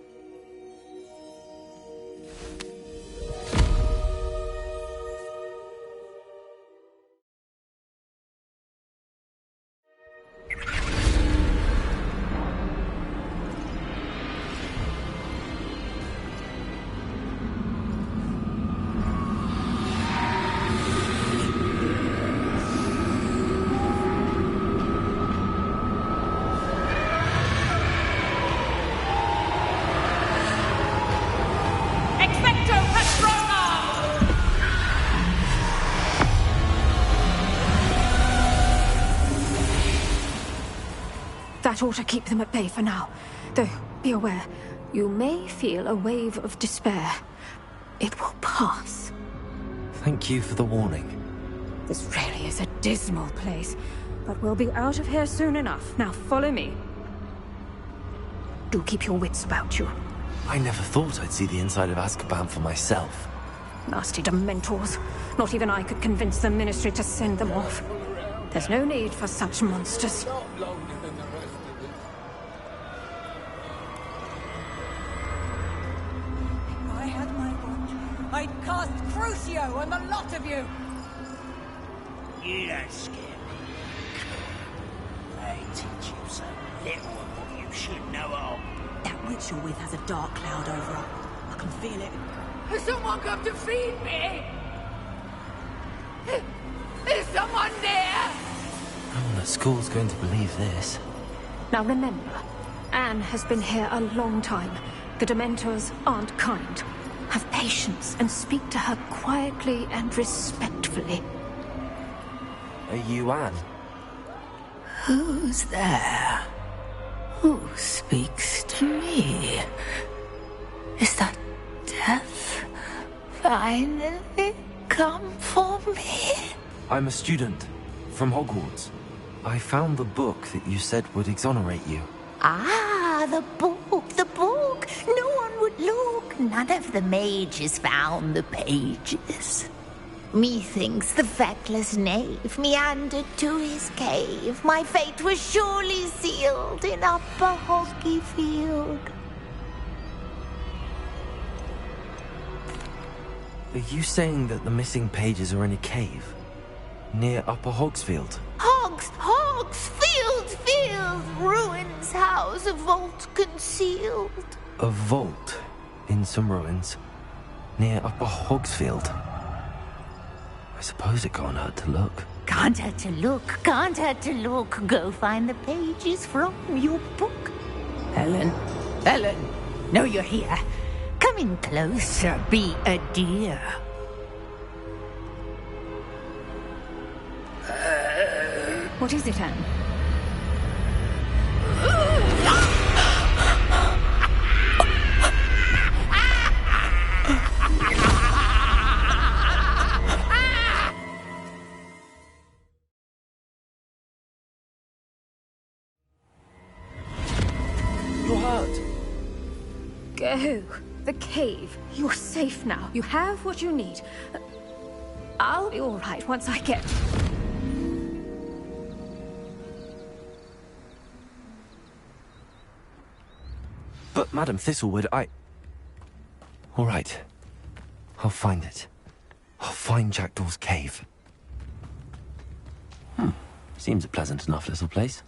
[SPEAKER 22] That ought to keep them at bay for now. Though, be aware, you may feel a wave of despair. It will pass.
[SPEAKER 2] Thank you for the warning.
[SPEAKER 22] This really is a dismal place, but we'll be out of here soon enough. Now follow me. Do keep your wits about you.
[SPEAKER 2] I never thought I'd see the inside of Azkaban for myself.
[SPEAKER 22] Nasty Dementors. Not even I could convince the Ministry to send them off. There's no need for such monsters.
[SPEAKER 18] I had my watch. I'd cast Crucio on the lot of you!
[SPEAKER 7] You don't scare me. They teach you so little of what you should know of.
[SPEAKER 8] That witch you're with has a dark cloud over her. I can feel it.
[SPEAKER 5] Has someone come to feed me? Is someone there?
[SPEAKER 2] Oh school's going to believe this.
[SPEAKER 22] Now remember, Anne has been here a long time. The Dementors aren't kind. Have patience and speak to her quietly and respectfully.
[SPEAKER 2] Are you Anne?
[SPEAKER 5] Who's there? Who speaks to me? Is that death finally come for me?
[SPEAKER 2] I'm a student from Hogwarts. I found the book that you said would exonerate you.
[SPEAKER 5] Ah, the book, the book. No one would look. None of the mages found the pages. Methinks the feckless knave meandered to his cave. My fate was surely sealed in Upper Hoggyfield.
[SPEAKER 2] Are you saying that the missing pages are in a cave? Near Upper Hogsfield?
[SPEAKER 5] Field, ruins house, a vault concealed.
[SPEAKER 2] A vault in some ruins near Upper Hogsfield. I suppose it can't hurt to look.
[SPEAKER 5] Can't hurt to look. Go find the pages from your book. Helen, know you're here. Come in closer, be a dear.
[SPEAKER 22] What is it, Anne?
[SPEAKER 2] You're hurt.
[SPEAKER 22] Go. The cave. You're safe now. You have what you need. I'll be all right once I get...
[SPEAKER 2] But, Madam Thistlewood, All right. I'll find it. I'll find Jackdaw's cave. Seems a pleasant enough little place.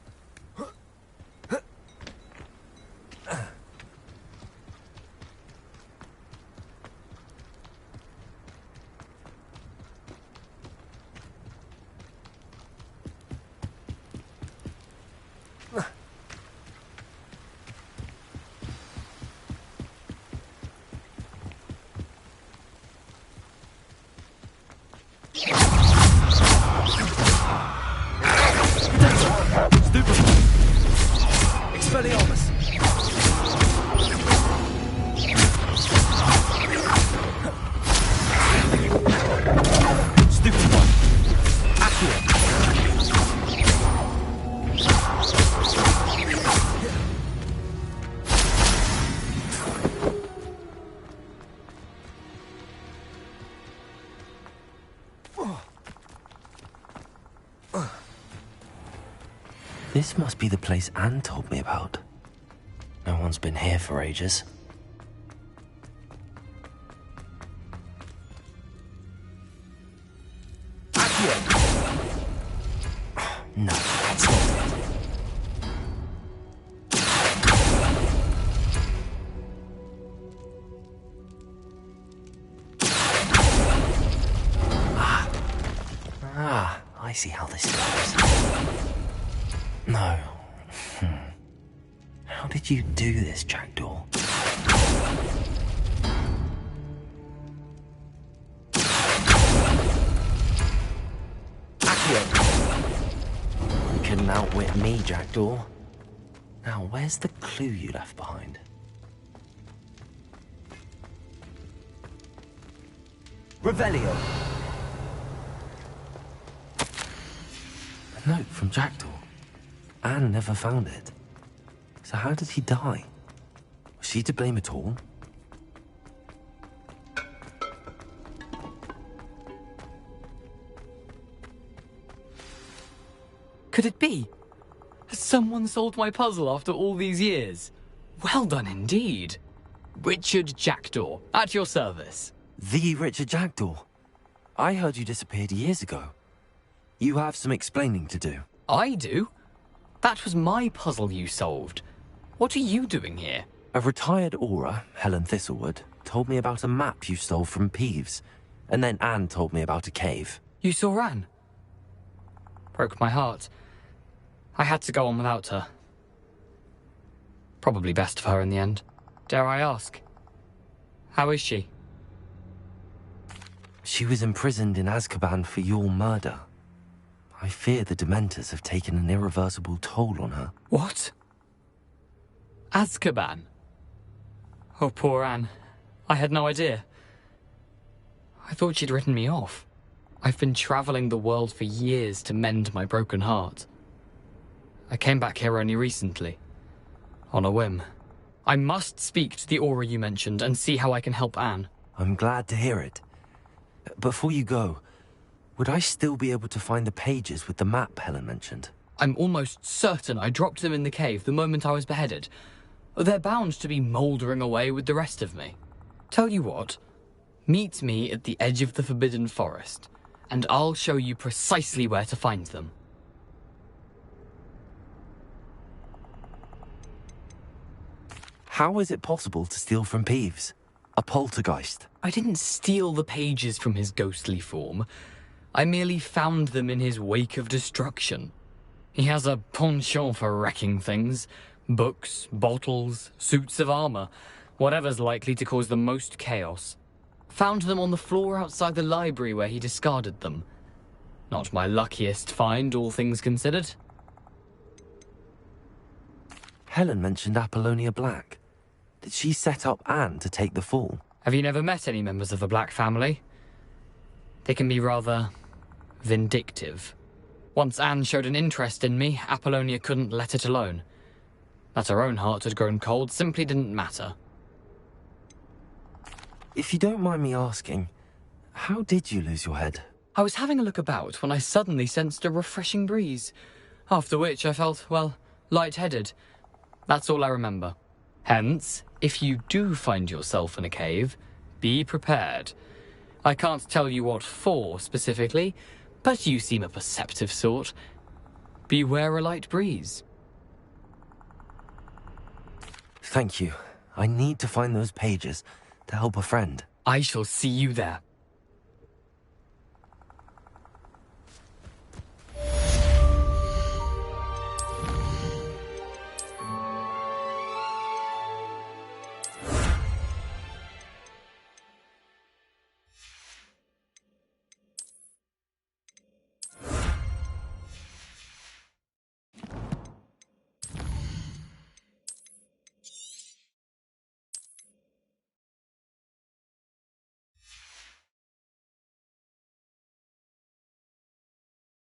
[SPEAKER 2] This must be the place Anne told me about. No one's been here for ages. No, that's not it. I see how this goes. No. How did you do this, Jackdaw? You couldn't outwit me, Jackdaw. Now, where's the clue you left behind? Revelio. A note from Jackdaw. Anne never found it. So how did he die? Was she to blame at all?
[SPEAKER 4] Could it be? Has someone solved my puzzle after all these years? Well done indeed. Richard Jackdaw, at your service.
[SPEAKER 2] The Richard Jackdaw? I heard you disappeared years ago. You have some explaining to do.
[SPEAKER 4] I do? That was my puzzle you solved. What are you doing here?
[SPEAKER 2] A retired Aura, Helen Thistlewood, told me about a map you stole from Peeves, and then Anne told me about a cave.
[SPEAKER 4] You saw Anne? Broke my heart. I had to go on without her. Probably best of her in the end. Dare I ask? How is she?
[SPEAKER 2] She was imprisoned in Azkaban for your murder. I fear the Dementors have taken an irreversible toll on her.
[SPEAKER 4] What? Azkaban? Oh, poor Anne. I had no idea. I thought she'd written me off. I've been traveling the world for years to mend my broken heart. I came back here only recently. On a whim. I must speak to the Aura you mentioned and see how I can help Anne.
[SPEAKER 2] I'm glad to hear it. Before you go, would I still be able to find the pages with the map Helen mentioned?
[SPEAKER 4] I'm almost certain I dropped them in the cave the moment I was beheaded. They're bound to be mouldering away with the rest of me. Tell you what, meet me at the edge of the Forbidden Forest, and I'll show you precisely where to find them.
[SPEAKER 2] How is it possible to steal from Peeves? A poltergeist?
[SPEAKER 4] I didn't steal the pages from his ghostly form. I merely found them in his wake of destruction. He has a penchant for wrecking things. Books, bottles, suits of armor, whatever's likely to cause the most chaos. Found them on the floor outside the library where he discarded them. Not my luckiest find, all things considered.
[SPEAKER 2] Helen mentioned Apollonia Black. Did she set up Anne to take the fall?
[SPEAKER 4] Have you never met any members of the Black family? They can be rather vindictive. Once Anne showed an interest in me, Apollonia couldn't let it alone. That her own heart had grown cold simply didn't matter.
[SPEAKER 2] If you don't mind me asking, how did you lose your head?
[SPEAKER 4] I was having a look about when I suddenly sensed a refreshing breeze, after which I felt, well, lightheaded. That's all I remember. Hence, if you do find yourself in a cave, be prepared. I can't tell you what for specifically, but you seem a perceptive sort. Beware a light breeze.
[SPEAKER 2] Thank you. I need to find those pages to help a friend.
[SPEAKER 4] I shall see you there.